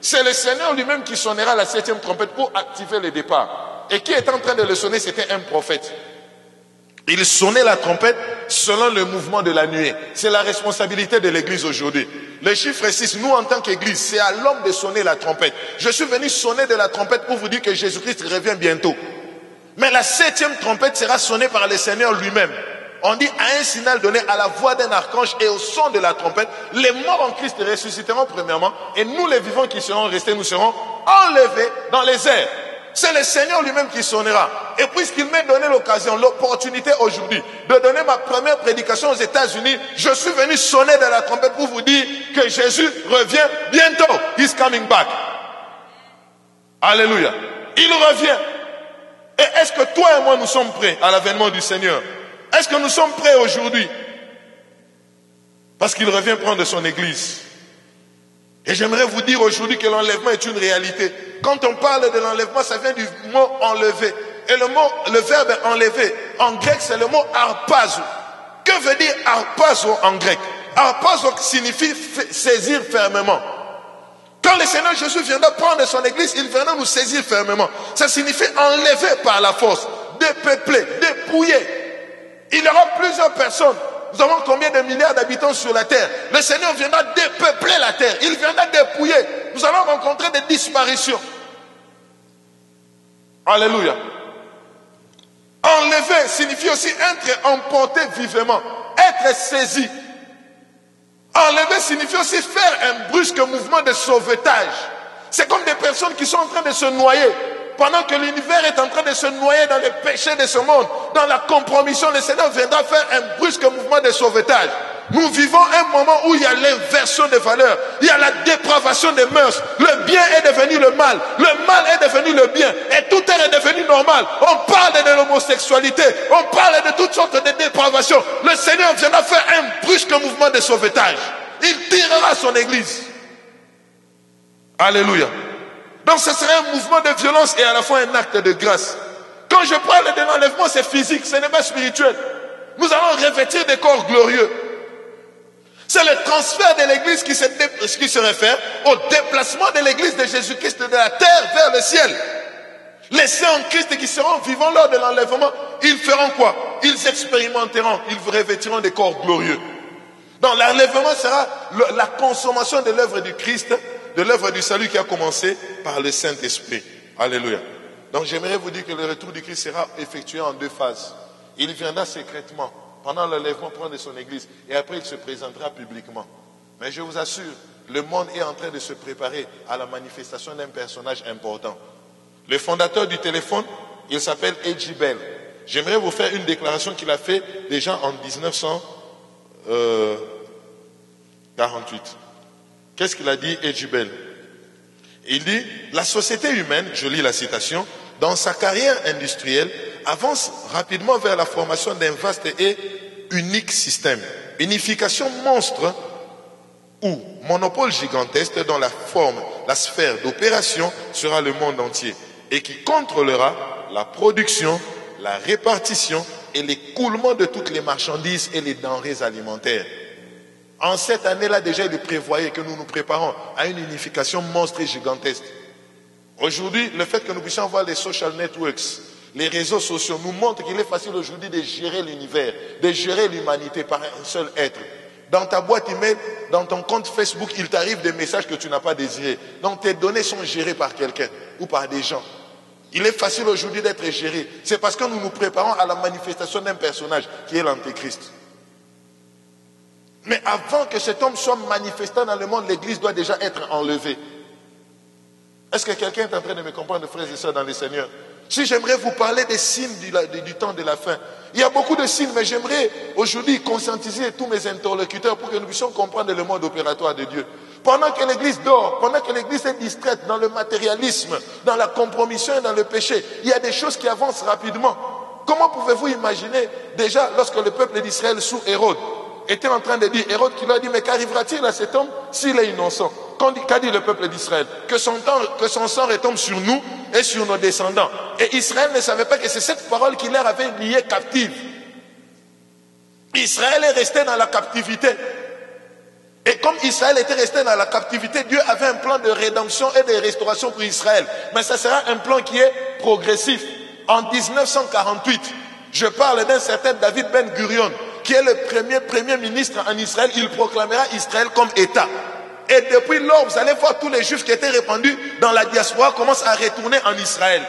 Speaker 1: C'est le Seigneur lui-même qui sonnera la 7e trompette pour activer le départ. Et qui est en train de le sonner, c'était un prophète. Il sonnait la trompette selon le mouvement de la nuée. C'est la responsabilité de l'Église aujourd'hui. Le chiffre 6, nous en tant qu'Église, c'est à l'homme de sonner la trompette. Je suis venu sonner de la trompette pour vous dire que Jésus-Christ revient bientôt. Mais la 7e trompette sera sonnée par le Seigneur lui-même. On dit à un signal donné à la voix d'un archange et au son de la trompette, les morts en Christ ressusciteront premièrement et nous les vivants qui serons restés, nous serons enlevés dans les airs. C'est le Seigneur lui-même qui sonnera. Et puisqu'il m'a donné l'occasion, l'opportunité aujourd'hui de donner ma première prédication aux États-Unis, je suis venu sonner de la trompette pour vous dire que Jésus revient bientôt. He's coming back. Alléluia. Il revient. Et est-ce que toi et moi nous sommes prêts à l'avènement du Seigneur? Est-ce que nous sommes prêts aujourd'hui? Parce qu'il revient prendre son église. Et j'aimerais vous dire aujourd'hui que l'enlèvement est une réalité. Quand on parle de l'enlèvement, ça vient du mot enlever. Et le verbe enlever, en grec, c'est le mot arpazo. Que veut dire arpazo en grec? Arpazo signifie saisir fermement. Quand le Seigneur Jésus viendra prendre son église, il viendra nous saisir fermement. Ça signifie enlever par la force, dépeupler, dépouiller. Il y aura plusieurs personnes. Nous avons combien de milliards d'habitants sur la terre? Le Seigneur viendra dépeupler la terre. Il viendra dépouiller. Nous allons rencontrer des disparitions. Alléluia. Enlever signifie aussi être emporté vivement, être saisi. Enlever signifie aussi faire un brusque mouvement de sauvetage. C'est comme des personnes qui sont en train de se noyer. Pendant que l'univers est en train de se noyer dans les péchés de ce monde, dans la compromission, le Seigneur viendra faire un brusque mouvement de sauvetage. Nous vivons un moment où il y a l'inversion des valeurs, il y a la dépravation des mœurs. Le bien est devenu le mal est devenu le bien, et tout est devenu normal. On parle de l'homosexualité, on parle de toutes sortes de dépravations. Le Seigneur viendra faire un brusque mouvement de sauvetage. Il tirera son église. Alléluia. Donc ce serait un mouvement de violence et à la fois un acte de grâce. Quand je parle de l'enlèvement, c'est physique, ce n'est pas spirituel. Nous allons revêtir des corps glorieux. C'est le transfert de l'église qui se réfère au déplacement de l'église de Jésus-Christ de la terre vers le ciel. Les saints en Christ qui seront vivants lors de l'enlèvement, ils feront quoi? Ils expérimenteront, ils revêtiront des corps glorieux. Donc l'enlèvement sera la consommation de l'œuvre du Christ, de l'œuvre du salut qui a commencé par le Saint-Esprit. Alléluia. Donc j'aimerais vous dire que le retour du Christ sera effectué en 2 phases. Il viendra secrètement, pendant l'enlèvement, prendre son église, et après il se présentera publiquement. Mais je vous assure, le monde est en train de se préparer à la manifestation d'un personnage important. Le fondateur du téléphone, il s'appelle A.J. Bell. J'aimerais vous faire une déclaration qu'il a fait déjà en 1948. Qu'est-ce qu'il a dit, A.J. Bell? Il dit, la société humaine, je lis la citation, dans sa carrière industrielle, avance rapidement vers la formation d'un vaste et unique système. Unification monstre ou monopole gigantesque dont la forme, la sphère d'opération sera le monde entier et qui contrôlera la production, la répartition et l'écoulement de toutes les marchandises et les denrées alimentaires. En cette année-là, déjà, il prévoyait que nous nous préparons à une unification monstre et gigantesque. Aujourd'hui, le fait que nous puissions voir les social networks, les réseaux sociaux, nous montre qu'il est facile aujourd'hui de gérer l'univers, de gérer l'humanité par un seul être. Dans ta boîte email, dans ton compte Facebook, il t'arrive des messages que tu n'as pas désirés. Donc tes données sont gérées par quelqu'un ou par des gens. Il est facile aujourd'hui d'être géré. C'est parce que nous nous préparons à la manifestation d'un personnage qui est l'Antéchrist. Mais avant que cet homme soit manifesté dans le monde, l'église doit déjà être enlevée. Est-ce que quelqu'un est en train de me comprendre, frères et sœurs, dans le Seigneur? Si j'aimerais vous parler des signes du temps de la fin. Il y a beaucoup de signes, mais j'aimerais aujourd'hui conscientiser tous mes interlocuteurs pour que nous puissions comprendre le mode opératoire de Dieu. Pendant que l'église dort, pendant que l'église est distraite dans le matérialisme, dans la compromission et dans le péché, il y a des choses qui avancent rapidement. Comment pouvez-vous imaginer, déjà, lorsque le peuple d'Israël sous Hérode était en train de dire, Hérode qui lui a dit, mais qu'arrivera-t-il à cet homme s'il est innocent? Qu'a dit le peuple d'Israël? Que son sang retombe sur nous et sur nos descendants. Et Israël ne savait pas que c'est cette parole qui leur avait lié captive. Israël est resté dans la captivité. Et comme Israël était resté dans la captivité, Dieu avait un plan de rédemption et de restauration pour Israël. Mais ça sera un plan qui est progressif. En 1948, je parle d'un certain David Ben Gurion, qui est le premier ministre en Israël. Il proclamera Israël comme État. Et depuis lors, vous allez voir tous les juifs qui étaient répandus dans la diaspora commencent à retourner en Israël.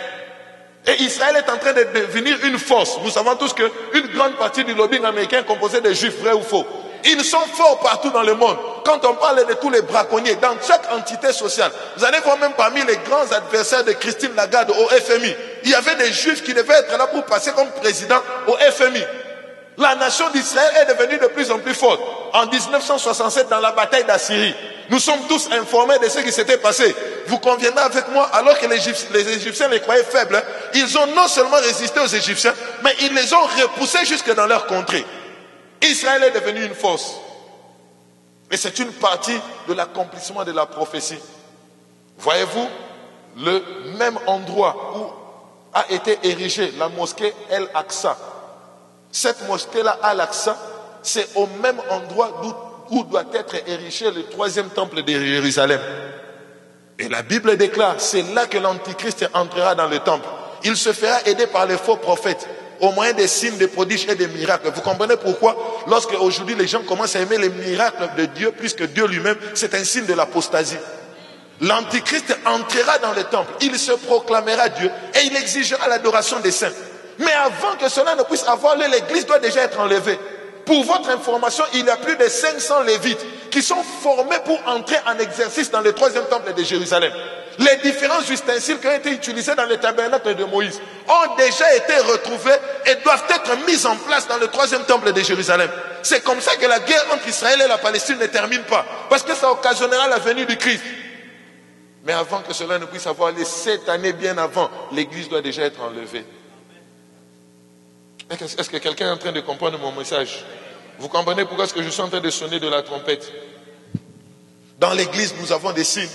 Speaker 1: Et Israël est en train de devenir une force. Nous savons tous qu'une grande partie du lobbying américain est composée de juifs, vrais ou faux. Ils sont forts partout dans le monde. quand on parle de tous les braconniers, dans chaque entité sociale, vous allez voir même parmi les grands adversaires de Christine Lagarde au FMI, il y avait des juifs qui devaient être là pour passer comme président au FMI. La nation d'Israël est devenue de plus en plus forte. En 1967, dans la bataille d'Assyrie, nous sommes tous informés de ce qui s'était passé. Vous conviendrez avec moi, alors que les Égyptiens les croyaient faibles, ils ont non seulement résisté aux Égyptiens, mais ils les ont repoussés jusque dans leur contrée. Israël est devenu une force. Et c'est une partie de l'accomplissement de la prophétie. Voyez-vous, le même endroit où a été érigée la mosquée El-Aqsa. Cette mosquée-là, Al-Aqsa, c'est au même endroit où doit être érigé le troisième temple de Jérusalem. Et la Bible déclare, c'est là que l'Antichrist entrera dans le temple. Il se fera aider par les faux prophètes, au moyen des signes, des prodiges et des miracles. Vous comprenez pourquoi, lorsque aujourd'hui les gens commencent à aimer les miracles de Dieu plus que Dieu lui-même, c'est un signe de l'apostasie. L'Antichrist entrera dans le temple, il se proclamera Dieu et il exigera l'adoration des saints. Mais avant que cela ne puisse avoir lieu, l'église doit déjà être enlevée. Pour votre information, il y a plus de 500 lévites qui sont formés pour entrer en exercice dans le troisième temple de Jérusalem. Les différents ustensiles qui ont été utilisés dans le tabernacle de Moïse ont déjà été retrouvés et doivent être mis en place dans le troisième temple de Jérusalem. C'est comme ça que la guerre entre Israël et la Palestine ne termine pas, parce que ça occasionnera la venue du Christ. Mais avant que cela ne puisse avoir lieu, 7 années bien avant, l'église doit déjà être enlevée. Est-ce que quelqu'un est en train de comprendre mon message? Vous comprenez pourquoi est-ce que je suis en train de sonner de la trompette? Dans l'église, nous avons des signes.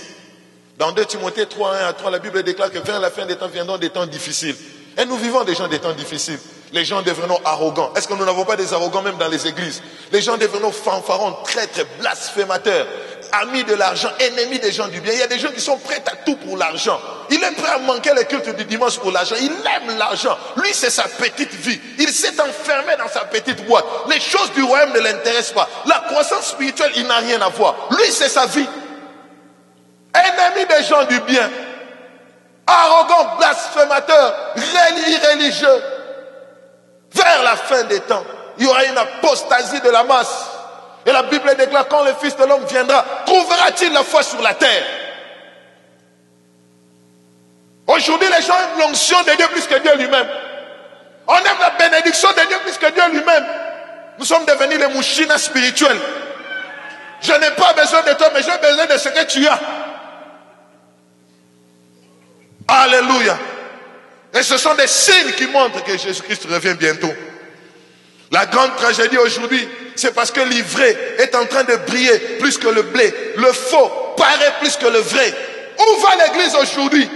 Speaker 1: Dans 2 Timothée 3, 1 à 3, la Bible déclare que vers la fin des temps viendront des temps difficiles. Et nous vivons des gens des temps difficiles. Les gens devenons arrogants. Est-ce que nous n'avons pas des arrogants même dans les églises? Les gens devenons fanfarons, traîtres, blasphémateurs, amis de l'argent, ennemis des gens du bien. Il y a des gens qui sont prêts à tout pour l'argent. Il est prêt à manquer le culte du dimanche pour l'argent. Il aime l'argent. Lui, c'est sa petite vie. Il s'est enfermé dans sa petite boîte. Les choses du royaume ne l'intéressent pas. La croissance spirituelle, il n'a rien à voir. Lui, c'est sa vie. Ennemi des gens du bien. Arrogant, blasphémateur, irréligieux. Vers la fin des temps, il y aura une apostasie de la masse. Et la Bible déclare, quand le Fils de l'homme viendra, trouvera-t-il la foi sur la terre? Aujourd'hui, les gens aiment l'onction de Dieu plus que Dieu lui-même. On aime la bénédiction de Dieu plus que Dieu lui-même. Nous sommes devenus les mouchinas spirituels. Je n'ai pas besoin de toi, mais j'ai besoin de ce que tu as. Alléluia. Et ce sont des signes qui montrent que Jésus-Christ revient bientôt. La grande tragédie aujourd'hui, c'est parce que l'ivraie est en train de briller plus que le blé. Le faux paraît plus que le vrai. Où va l'église aujourd'hui?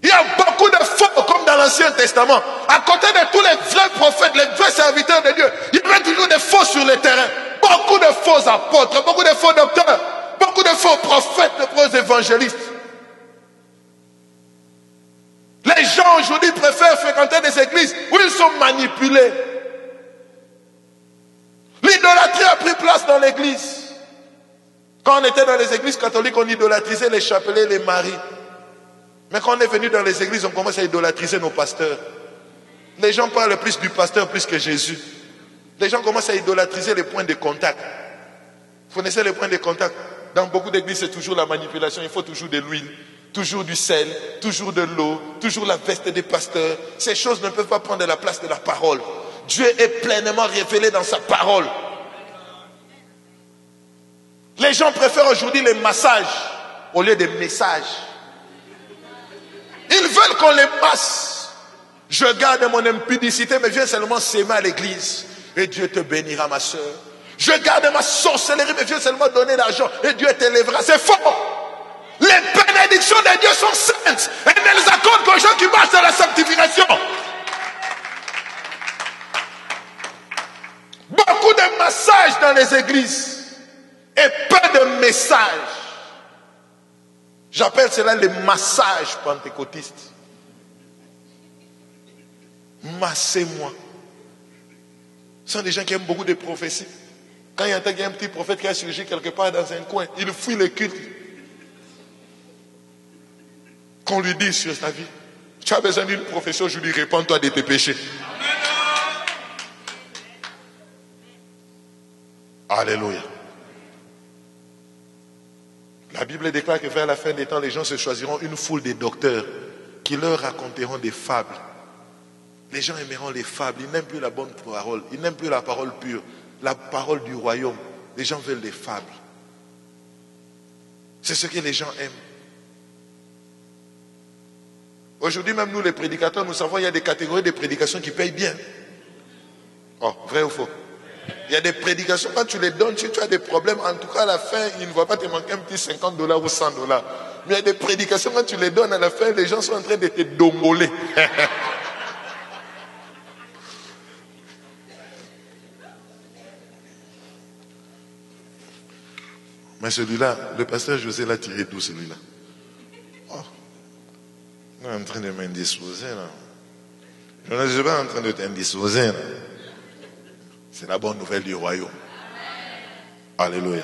Speaker 1: Il y a beaucoup de faux, comme dans l'Ancien Testament. À côté de tous les vrais prophètes, les vrais serviteurs de Dieu, il y avait toujours des faux sur le terrain. Beaucoup de faux apôtres, beaucoup de faux docteurs, beaucoup de faux prophètes, de faux évangélistes. Les gens aujourd'hui préfèrent fréquenter des églises où ils sont manipulés. L'idolâtrie a pris place dans l'église. Quand on était dans les églises catholiques, on idolâtrisait les chapelets, les maris. Mais quand on est venu dans les églises, on commence à idolâtriser nos pasteurs. Les gens parlent plus du pasteur plus que Jésus. Les gens commencent à idolâtriser les points de contact. Vous connaissez les points de contact? Dans beaucoup d'églises, c'est toujours la manipulation. Il faut toujours de l'huile, toujours du sel, toujours de l'eau, toujours la veste des pasteurs. Ces choses ne peuvent pas prendre la place de la parole. Dieu est pleinement révélé dans sa parole. Les gens préfèrent aujourd'hui les massages au lieu des messages. Ils veulent qu'on les masse. Je garde mon impudicité, mais viens seulement s'aimer à l'église. Et Dieu te bénira, ma soeur. Je garde ma sorcellerie, mais viens seulement donner l'argent. Et Dieu t'élèvera. C'est faux. Les bénédictions de Dieu sont saintes. Et ne les accorde qu'aux gens qui marchent dans la sanctification. Beaucoup de massages dans les églises. Et peu de messages. J'appelle cela les massages pentecôtistes. Massez-moi. Ce sont des gens qui aiment beaucoup de prophéties. Quand il y a un petit prophète qui a surgi quelque part dans un coin, il fuit le culte. Qu'on lui dise sur sa vie, tu as besoin d'une prophétie aujourd'hui, répands-toi de tes péchés. Alléluia. La Bible déclare que vers la fin des temps, les gens se choisiront une foule de docteurs qui leur raconteront des fables. Les gens aimeront les fables, ils n'aiment plus la bonne parole, ils n'aiment plus la parole pure, la parole du royaume. Les gens veulent des fables. C'est ce que les gens aiment. Aujourd'hui, même nous les prédicateurs, nous savons qu'il y a des catégories de prédications qui payent bien. Oh, vrai ou faux? Il y a des prédications, quand tu les donnes, si tu as des problèmes, en tout cas à la fin, il ne va pas te manquer un petit $50 ou $100. Mais il y a des prédications, quand tu les donnes à la fin, les gens sont en train de te domboler. Mais celui-là, le pasteur José l'a tiré d'où celui-là? Oh. On est en train de m'indisposer là. Je ne suis pas en train de t'indisposer là. C'est la bonne nouvelle du royaume. Alléluia.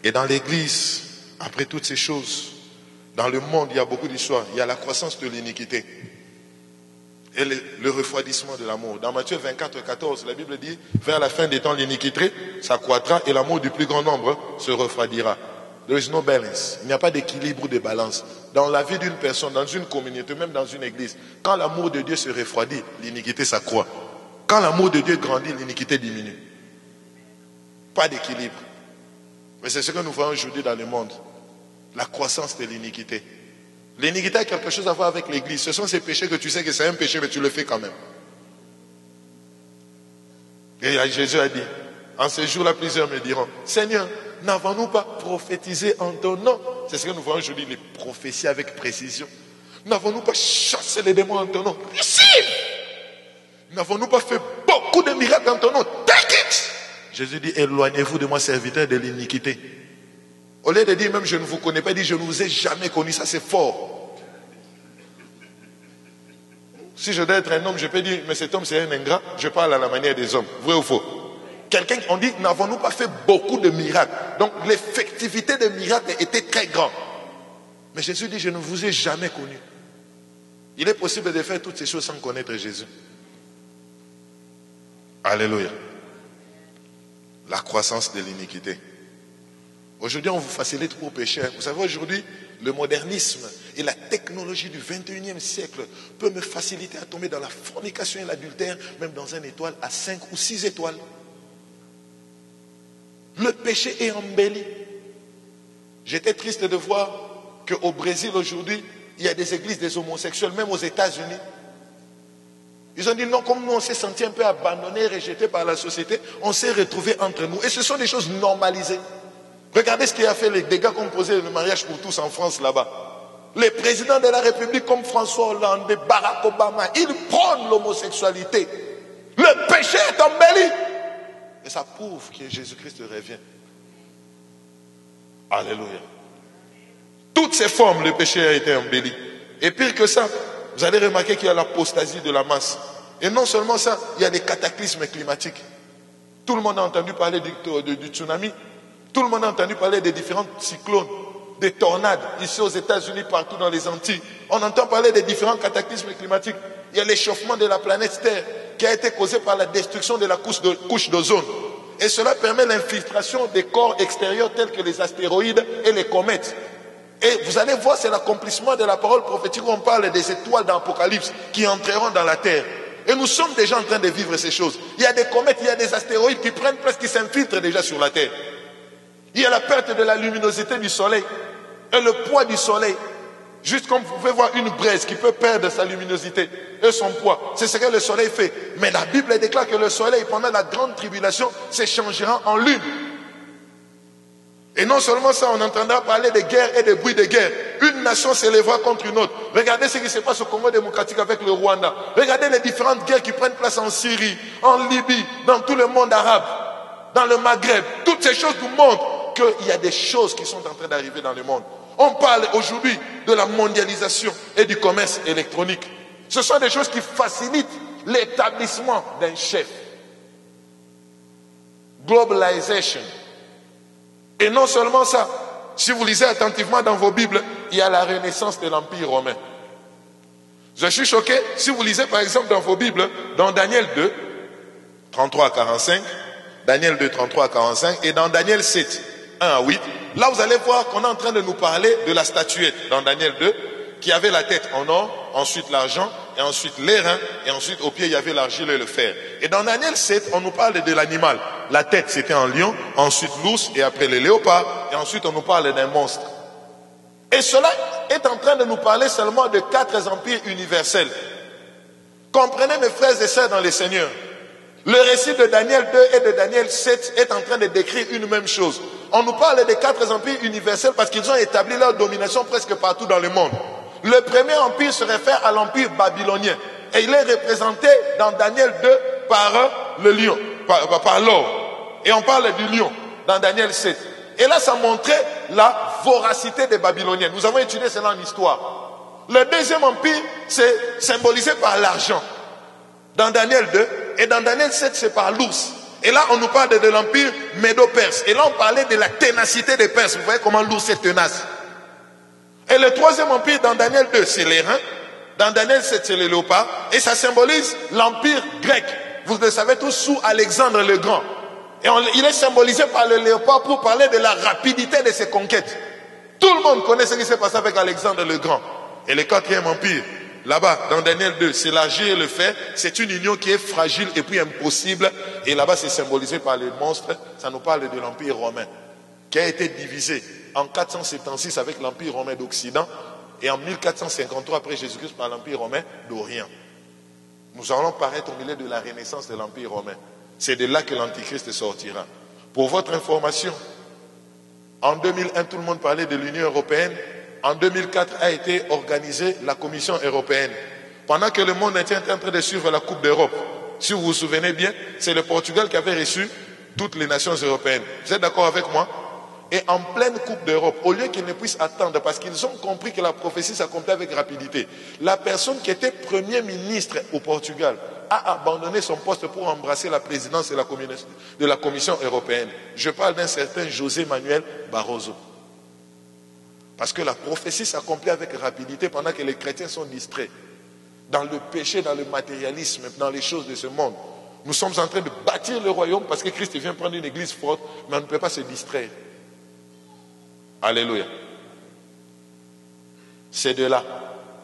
Speaker 1: Et dans l'église, après toutes ces choses, dans le monde, il y a beaucoup d'histoires. Il y a la croissance de l'iniquité et le refroidissement de l'amour. Dans Matthieu 24, 14, la Bible dit, vers la fin des temps, l'iniquité s'accroîtra et l'amour du plus grand nombre se refroidira. There is no balance. Il n'y a pas d'équilibre ou de balance. Dans la vie d'une personne, dans une communauté, même dans une église, quand l'amour de Dieu se refroidit, l'iniquité s'accroît. Quand l'amour de Dieu grandit, l'iniquité diminue. Pas d'équilibre. Mais c'est ce que nous voyons aujourd'hui dans le monde. La croissance de l'iniquité. L'iniquité a quelque chose à voir avec l'église. Ce sont ces péchés que tu sais que c'est un péché, mais tu le fais quand même. Et Jésus a dit, en ces jours-là, plusieurs me diront, Seigneur, n'avons-nous pas prophétisé en ton nom? C'est ce que nous voyons aujourd'hui, les prophéties avec précision. N'avons-nous pas chassé les démons en ton nom? Possible! N'avons-nous pas fait beaucoup de miracles en ton nom? Take it! Jésus dit, éloignez-vous de moi, serviteur de l'iniquité. Au lieu de dire même je ne vous connais pas, il dit je ne vous ai jamais connu. Ça c'est fort. Si je dois être un homme, je peux dire mais cet homme c'est un ingrat. Je parle à la manière des hommes. Vrai ou faux? Quelqu'un, on dit n'avons-nous pas fait beaucoup de miracles? Donc l'effectivité des miracles était très grande. Mais Jésus dit je ne vous ai jamais connu. Il est possible de faire toutes ces choses sans connaître Jésus. Alléluia. La croissance de l'iniquité. Aujourd'hui, on vous facilite pour pécher. Vous savez, aujourd'hui, le modernisme et la technologie du 21e siècle peut me faciliter à tomber dans la fornication et l'adultère, même dans une étoile à 5 ou 6 étoiles. Le péché est embelli. J'étais triste de voir qu'au Brésil, aujourd'hui, il y a des églises des homosexuels, même aux États-Unis. Ils ont dit non, comme nous on s'est senti un peu abandonnés, rejetés par la société, on s'est retrouvés entre nous. Et ce sont des choses normalisées. Regardez ce qui a fait les dégâts qu'ont causé le mariage pour tous en France là-bas. Les présidents de la République comme François Hollande, Barack Obama, ils prônent l'homosexualité. Le péché est embelli. Et ça prouve que Jésus-Christ revient. Alléluia. Toutes ces formes, le péché a été embelli. Et pire que ça, vous allez remarquer qu'il y a l'apostasie de la masse. Et non seulement ça, il y a des cataclysmes climatiques. Tout le monde a entendu parler du tsunami. Tout le monde a entendu parler des différents cyclones, des tornades, ici aux États-Unis, partout dans les Antilles. On entend parler des différents cataclysmes climatiques. Il y a l'échauffement de la planète Terre qui a été causé par la destruction de la couche d'ozone. Et cela permet l'infiltration des corps extérieurs tels que les astéroïdes et les comètes. Et vous allez voir, c'est l'accomplissement de la parole prophétique où on parle des étoiles d'Apocalypse qui entreront dans la Terre. Et nous sommes déjà en train de vivre ces choses. Il y a des comètes, il y a des astéroïdes qui prennent place, qui s'infiltrent déjà sur la Terre. Il y a la perte de la luminosité du soleil et le poids du soleil. Juste comme vous pouvez voir une braise qui peut perdre sa luminosité et son poids. C'est ce que le soleil fait. Mais la Bible déclare que le soleil, pendant la grande tribulation, s'échangera en lune. Et non seulement ça, on entendra parler de guerre et de bruits de guerre. Une nation s'élèvera contre une autre. Regardez ce qui se passe au Congo démocratique avec le Rwanda. Regardez les différentes guerres qui prennent place en Syrie, en Libye, dans tout le monde arabe, dans le Maghreb. Toutes ces choses nous montrent qu'il y a des choses qui sont en train d'arriver dans le monde. On parle aujourd'hui de la mondialisation et du commerce électronique. Ce sont des choses qui facilitent l'établissement d'un chef. Globalization. Et non seulement ça, si vous lisez attentivement dans vos Bibles, il y a la renaissance de l'Empire romain. Je suis choqué, si vous lisez par exemple dans vos Bibles, dans Daniel 2, 33 à 45, Daniel 2, 33 à 45, et dans Daniel 7, 1 à 8, là vous allez voir qu'on est en train de nous parler de la statuette dans Daniel 2, qui avait la tête en or, ensuite l'argent, et ensuite les reins, et ensuite au pied il y avait l'argile et le fer. Et dans Daniel 7, on nous parle de l'animal. La tête c'était un lion, ensuite l'ours, et après le léopard, et ensuite on nous parle d'un monstre. Et cela est en train de nous parler seulement de 4 empires universels. Comprenez mes frères et sœurs dans les seigneurs. Le récit de Daniel 2 et de Daniel 7 est en train de décrire une même chose. On nous parle des 4 empires universels parce qu'ils ont établi leur domination presque partout dans le monde. Le premier empire se réfère à l'empire babylonien. Et il est représenté dans Daniel 2 par le lion, par l'or. Et on parle du lion dans Daniel 7. Et là, ça montrait la voracité des Babyloniens. Nous avons étudié cela en histoire. Le deuxième empire, c'est symbolisé par l'argent. Dans Daniel 2, et dans Daniel 7, c'est par l'ours. Et là, on nous parle de l'empire médo-perse. Et là, on parlait de la ténacité des Perses. Vous voyez comment l'ours est tenace. Et le troisième empire, dans Daniel 2, c'est les reins. Dans Daniel 7, c'est les léopards. Et ça symbolise l'empire grec. Vous le savez tous, sous Alexandre le Grand. Et il est symbolisé par le léopard pour parler de la rapidité de ses conquêtes. Tout le monde connaît ce qui s'est passé avec Alexandre le Grand. Et le quatrième empire, là-bas, dans Daniel 2, c'est l'argile et le fer. C'est une union qui est fragile et puis impossible. Et là-bas, c'est symbolisé par les monstres. Ça nous parle de l'empire romain, qui a été divisé en 476 avec l'empire romain d'Occident et en 1453 après Jésus-Christ par l'empire romain d'Orient. Nous allons paraître au milieu de la renaissance de l'empire romain. C'est de là que l'Antichrist sortira. Pour votre information, en 2001, tout le monde parlait de l'Union européenne. En 2004 a été organisée la Commission européenne. Pendant que le monde entier était en train de suivre la Coupe d'Europe, si vous vous souvenez bien, c'est le Portugal qui avait reçu toutes les nations européennes. Vous êtes d'accord avec moi? Et en pleine Coupe d'Europe, au lieu qu'ils ne puissent attendre, parce qu'ils ont compris que la prophétie s'accomplit avec rapidité, la personne qui était Premier ministre au Portugal a abandonné son poste pour embrasser la présidence de la Commission européenne. Je parle d'un certain José Manuel Barroso. Parce que la prophétie s'accomplit avec rapidité pendant que les chrétiens sont distraits dans le péché, dans le matérialisme, dans les choses de ce monde. Nous sommes en train de bâtir le royaume parce que Christ vient prendre une église forte, mais on ne peut pas se distraire. Alléluia. C'est de là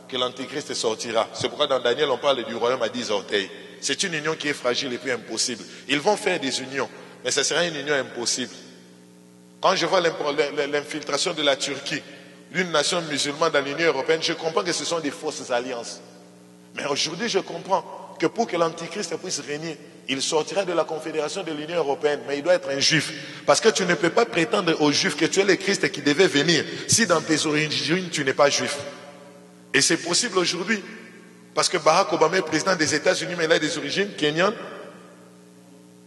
Speaker 1: que l'Antichrist sortira. C'est pourquoi dans Daniel on parle du royaume à 10 orteils. C'est une union qui est fragile et puis impossible. Ils vont faire des unions, mais ce sera une union impossible. Quand je vois l'infiltration de la Turquie, d'une nation musulmane dans l'Union européenne, je comprends que ce sont des fausses alliances. Mais aujourd'hui je comprends que pour que l'Antichrist puisse régner, il sortira de la confédération de l'Union européenne, mais il doit être un juif. Parce que tu ne peux pas prétendre aux juifs que tu es le Christ qui devait venir si dans tes origines tu n'es pas juif. Et c'est possible aujourd'hui. Parce que Barack Obama est président des États-Unis, mais il a des origines kenyanes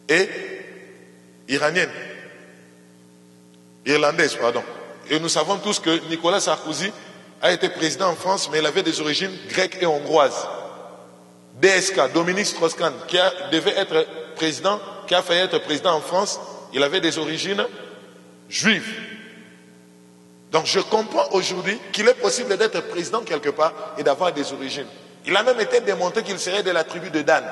Speaker 1: et iraniennes. Irlandaises, pardon. Et nous savons tous que Nicolas Sarkozy a été président en France, mais il avait des origines grecques et hongroises. DSK, Dominique Strauss-Kahn, qui devait être président, qui a failli être président en France, il avait des origines juives. Donc je comprends aujourd'hui qu'il est possible d'être président quelque part et d'avoir des origines. Il a même été démontré qu'il serait de la tribu de Dan.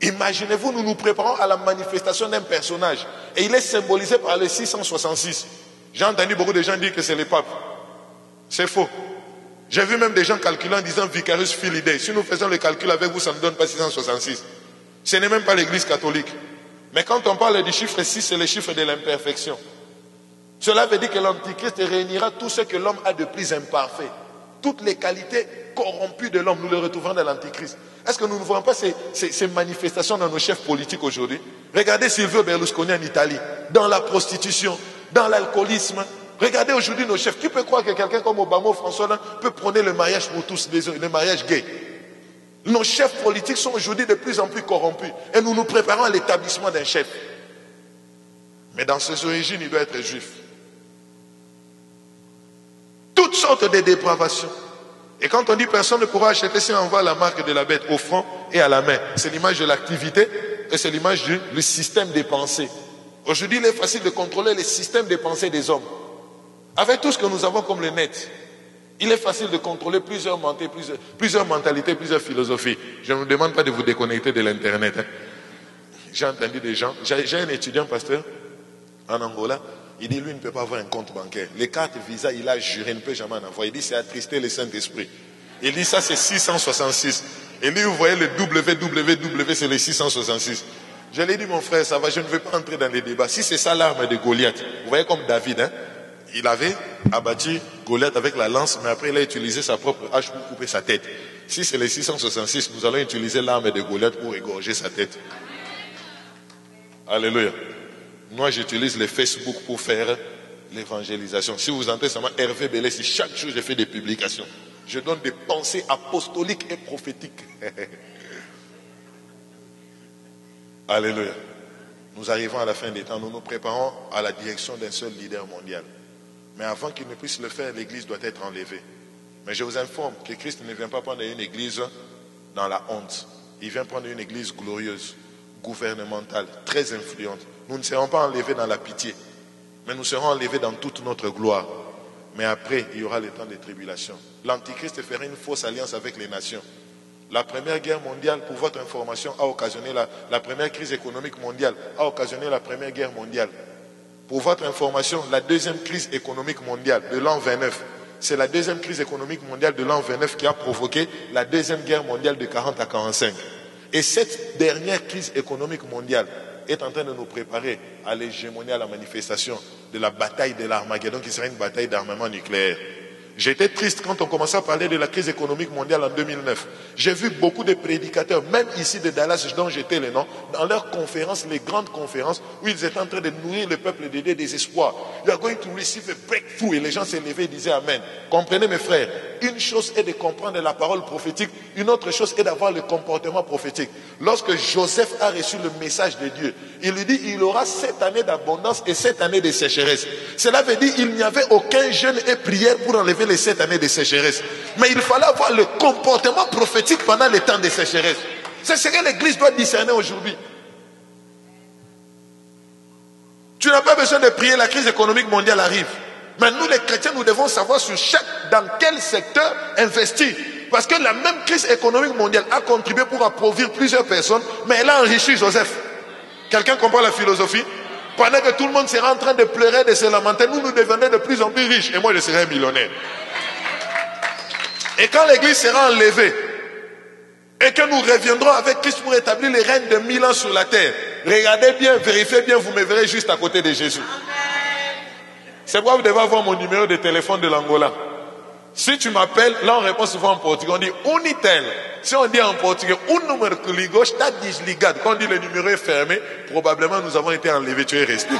Speaker 1: Imaginez-vous, nous nous préparons à la manifestation d'un personnage et il est symbolisé par le 666. J'ai entendu beaucoup de gens dire que c'est le pape. C'est faux. J'ai vu même des gens calculer en disant Vicarius Filii. Si nous faisons le calcul avec vous, ça ne donne pas 666. Ce n'est même pas l'église catholique. Mais quand on parle du chiffre 6, c'est le chiffre de l'imperfection. Cela veut dire que l'Antichrist réunira tout ce que l'homme a de plus imparfait. Toutes les qualités corrompues de l'homme, nous les retrouvons dans l'Antichrist. Est-ce que nous ne voyons pas ces manifestations dans nos chefs politiques aujourd'hui? Regardez Silvio Berlusconi en Italie, dans la prostitution, dans l'alcoolisme. Regardez aujourd'hui nos chefs. Tu peux croire que quelqu'un comme Obama ou François Hollande peut prôner le mariage pour tous, le mariage gay? Nos chefs politiques sont aujourd'hui de plus en plus corrompus. Et nous nous préparons à l'établissement d'un chef. Mais dans ses origines, il doit être juif. Toutes sortes de dépravations. Et quand on dit personne ne pourra acheter si on voit la marque de la bête au front et à la main, c'est l'image de l'activité et c'est l'image du système des pensées. Aujourd'hui, il est facile de contrôler les systèmes des pensées des hommes. Avec tout ce que nous avons comme le net, il est facile de contrôler plusieurs mentalités, plusieurs philosophies. Je ne vous demande pas de vous déconnecter de l'internet. J'ai entendu des gens, j'ai un étudiant pasteur en Angola. Il dit, lui, il ne peut pas avoir un compte bancaire. Les cartes Visa, il a juré, il ne peut jamais en avoir. Il dit, c'est attrister le Saint-Esprit. Il dit, ça, c'est 666. Il dit, vous voyez, le www, c'est le 666. Je lui ai dit, mon frère, ça va, je ne veux pas entrer dans les débats. Si c'est ça l'arme de Goliath, vous voyez comme David, hein, il avait abattu Goliath avec la lance, mais après, il a utilisé sa propre hache pour couper sa tête. Si c'est le 666, nous allons utiliser l'arme de Goliath pour égorger sa tête. Alléluia. Moi, j'utilise le Facebook pour faire l'évangélisation. Si vous entrez seulement Hervé Bellé, si chaque jour je fais des publications, je donne des pensées apostoliques et prophétiques. Alléluia. Nous arrivons à la fin des temps, nous nous préparons à la direction d'un seul leader mondial. Mais avant qu'il ne puisse le faire, l'église doit être enlevée. Mais je vous informe que Christ ne vient pas prendre une église dans la honte. Il vient prendre une église glorieuse, gouvernementale, très influente. Nous ne serons pas enlevés dans la pitié, mais nous serons enlevés dans toute notre gloire. Mais après, il y aura le temps de tribulation. L'Antichrist fera une fausse alliance avec les nations. La première guerre mondiale, pour votre information, a occasionné la première crise économique mondiale, a occasionné la première guerre mondiale. Pour votre information, la deuxième crise économique mondiale de l'an 29, c'est la deuxième crise économique mondiale de l'an 29 qui a provoqué la deuxième guerre mondiale de 40 à 45. Et cette dernière crise économique mondiale est en train de nous préparer à l'hégémonie, à la manifestation de la bataille de l'Armageddon qui sera une bataille d'armement nucléaire. J'étais triste quand on commençait à parler de la crise économique mondiale en 2009. J'ai vu beaucoup de prédicateurs, même ici de Dallas, dont j'étais le nom, dans leurs conférences, les grandes conférences, où ils étaient en train de nourrir le peuple de Dieu des espoirs. You are going to receive a breakthrough. Et les gens s'élevaient et disaient Amen. Comprenez mes frères, une chose est de comprendre la parole prophétique, une autre chose est d'avoir le comportement prophétique. Lorsque Joseph a reçu le message de Dieu, il lui dit il aura 7 années d'abondance et 7 années de sécheresse. Cela veut dire qu'il n'y avait aucun jeûne et prière pour enlever les 7 années de sécheresse. Mais il fallait avoir le comportement prophétique pendant les temps de sécheresse. C'est ce que l'église doit discerner aujourd'hui. Tu n'as pas besoin de prier, la crise économique mondiale arrive. Mais nous les chrétiens, nous devons savoir dans quel secteur investir. Parce que la même crise économique mondiale a contribué pour appauvrir plusieurs personnes, mais elle a enrichi Joseph. Quelqu'un comprend la philosophie? Pendant que tout le monde sera en train de pleurer, de se lamenter, nous devenons de plus en plus riches. Et moi, je serai un millionnaire. Et quand l'église sera enlevée, et que nous reviendrons avec Christ pour établir les règnes de 1000 ans sur la terre, regardez bien, vérifiez bien, vous me verrez juste à côté de Jésus. C'est pourquoi vous devez avoir mon numéro de téléphone de l'Angola. Si tu m'appelles, là on répond souvent en portugais, on dit unitel. Si on dit en portugais, un numéro que ligou, t'as desligado. Quand on dit le numéro est fermé, probablement nous avons été enlevés, tu es resté.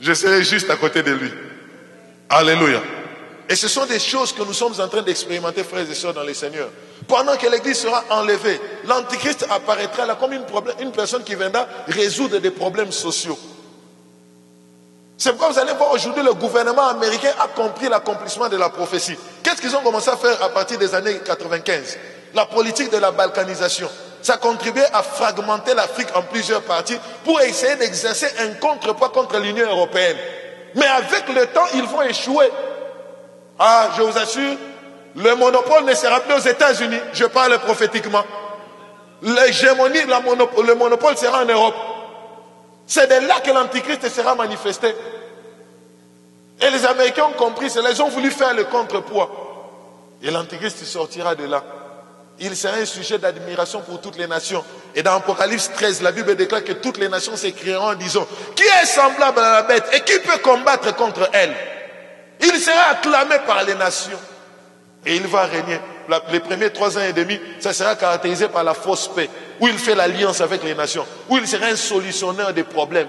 Speaker 1: Je serai juste à côté de lui. Alléluia. Et ce sont des choses que nous sommes en train d'expérimenter, frères et sœurs, dans le Seigneur. Pendant que l'église sera enlevée, l'Antichrist apparaîtra là comme une personne qui viendra résoudre des problèmes sociaux. C'est pourquoi vous allez voir aujourd'hui le gouvernement américain a compris l'accomplissement de la prophétie. Qu'est-ce qu'ils ont commencé à faire à partir des années 95? La politique de la balkanisation. Ça a contribué à fragmenter l'Afrique en plusieurs parties pour essayer d'exercer un contrepoids contre l'Union européenne. Mais avec le temps, ils vont échouer. Ah, je vous assure, le monopole ne sera plus aux États-Unis. Je parle prophétiquement. L'hégémonie, le monopole sera en Europe. C'est de là que l'Antichrist sera manifesté. Et les Américains ont compris cela. Ils ont voulu faire le contrepoids. Et l'Antichrist sortira de là. Il sera un sujet d'admiration pour toutes les nations. Et dans Apocalypse 13, la Bible déclare que toutes les nations s'écrieront en disant qui est semblable à la bête et qui peut combattre contre elle? Il sera acclamé par les nations. Et il va régner. Les premiers 3 ans et demi, ça sera caractérisé par la fausse paix, où il fait l'alliance avec les nations, où il sera un solutionneur des problèmes.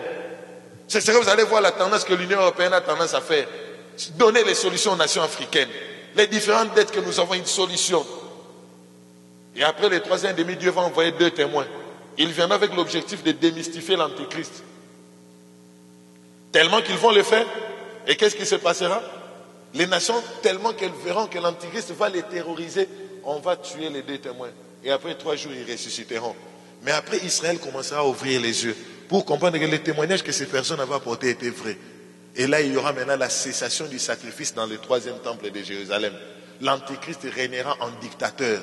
Speaker 1: C'est ce que vous allez voir la tendance que l'Union européenne a tendance à faire. Donner les solutions aux nations africaines. Les différentes dettes que nous avons, une solution. Et après les 3 ans et demi, Dieu va envoyer 2 témoins. Il viendra avec l'objectif de démystifier l'Antichrist. Tellement qu'ils vont le faire. Et qu'est-ce qui se passera? Les nations, tellement qu'elles verront que l'Antichrist va les terroriser, on va tuer les 2 témoins. Et après 3 jours, ils ressusciteront. Mais après, Israël commencera à ouvrir les yeux pour comprendre que les témoignages que ces personnes avaient apportés étaient vrais. Et là, il y aura maintenant la cessation du sacrifice dans le 3e temple de Jérusalem. L'Antichrist régnera en dictateur.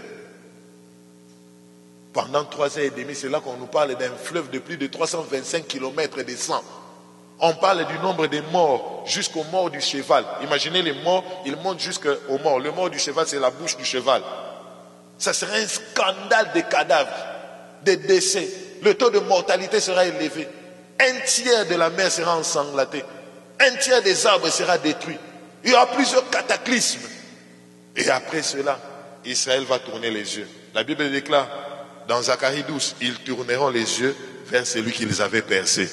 Speaker 1: Pendant 3 heures et demie, c'est là qu'on nous parle d'un fleuve de plus de 325 km de sang. On parle du nombre des morts jusqu'aux morts du cheval. Imaginez les morts, ils montent jusqu'aux morts. Le mort du cheval, c'est la bouche du cheval. Ça serait un scandale de cadavres, de décès. Le taux de mortalité sera élevé. Un tiers de la mer sera ensanglanté. Un tiers des arbres sera détruit. Il y aura plusieurs cataclysmes. Et après cela, Israël va tourner les yeux. La Bible déclare dans Zacharie 12, ils tourneront les yeux vers celui qui les avait percés.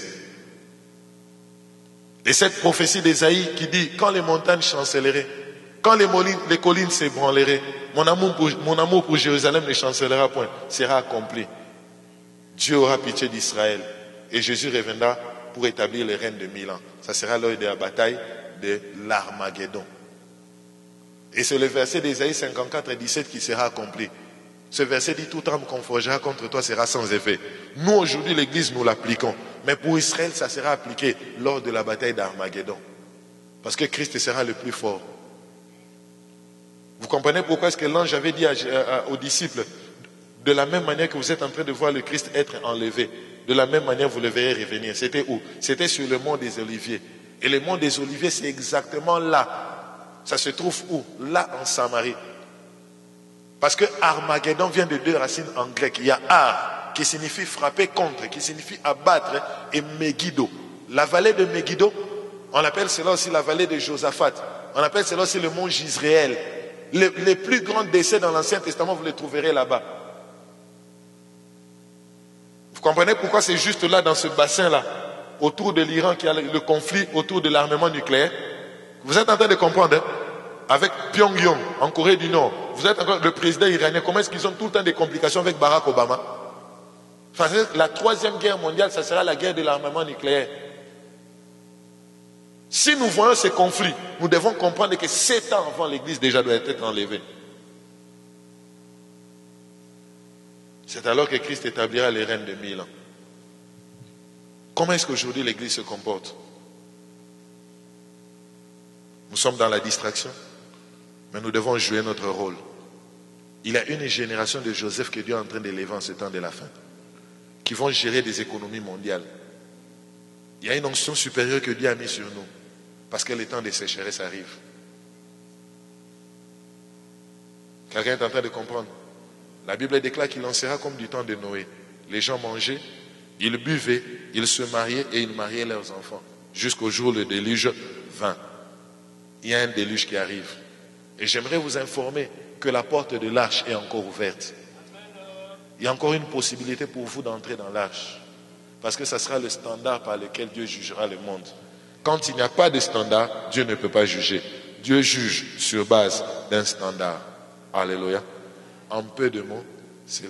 Speaker 1: Et cette prophétie d'Ésaïe qui dit, quand les montagnes chancelleraient, quand les collines s'ébranleraient, mon amour pour Jérusalem ne chancellera point, sera accompli. Dieu aura pitié d'Israël et Jésus reviendra pour établir le règne de 1000 ans. Ça sera l'heure de la bataille de l'Armageddon. Et c'est le verset d'Ésaïe 54 et 17 qui sera accompli. Ce verset dit, toute arme qu'on forgera contre toi sera sans effet. Nous aujourd'hui l'église nous l'appliquons. Mais pour Israël ça sera appliqué lors de la bataille d'Armageddon. Parce que Christ sera le plus fort. Vous comprenez pourquoi est-ce que l'ange avait dit aux disciples, de la même manière que vous êtes en train de voir le Christ être enlevé, de la même manière vous le verrez revenir. C'était où? C'était sur le mont des Oliviers. Et le mont des Oliviers c'est exactement là. Ça se trouve où? Là en Samarie. Parce que Armageddon vient de 2 racines en grec. Il y a Ar, qui signifie frapper contre, qui signifie abattre, et Megiddo. La vallée de Megiddo, on appelle cela aussi la vallée de Josaphat. On appelle cela aussi le mont Gisréel. Les plus grands décès dans l'Ancien Testament, vous les trouverez là-bas. Vous comprenez pourquoi c'est juste là, dans ce bassin-là, autour de l'Iran, qu'il y a le conflit autour de l'armement nucléaire? Vous êtes en train de comprendre, hein? Avec Pyongyang, en Corée du Nord, vous êtes encore le président iranien, comment est-ce qu'ils ont tout le temps des complications avec Barack Obama? Enfin, la 3e guerre mondiale, ça sera la guerre de l'armement nucléaire. Si nous voyons ces conflits, nous devons comprendre que 7 ans avant, l'Église déjà doit être enlevée. C'est alors que Christ établira les règnes de 1000 ans. Comment est-ce qu'aujourd'hui l'Église se comporte? Nous sommes dans la distraction, mais nous devons jouer notre rôle. Il y a une génération de Joseph que Dieu est en train d'élever en ce temps de la fin, qui vont gérer des économies mondiales. Il y a une onction supérieure que Dieu a mise sur nous, parce que le temps de sécheresse arrive. Quelqu'un est en train de comprendre? La Bible déclare qu'il en sera comme du temps de Noé. Les gens mangeaient, ils buvaient, ils se mariaient et ils mariaient leurs enfants, jusqu'au jour où le déluge vint. Il y a un déluge qui arrive. Et j'aimerais vous informer que la porte de l'arche est encore ouverte. Il y a encore une possibilité pour vous d'entrer dans l'arche. Parce que ça sera le standard par lequel Dieu jugera le monde. Quand il n'y a pas de standard, Dieu ne peut pas juger. Dieu juge sur base d'un standard. Alléluia. En peu de mots, c'est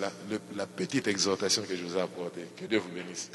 Speaker 1: la petite exhortation que je vous ai apportée. Que Dieu vous bénisse.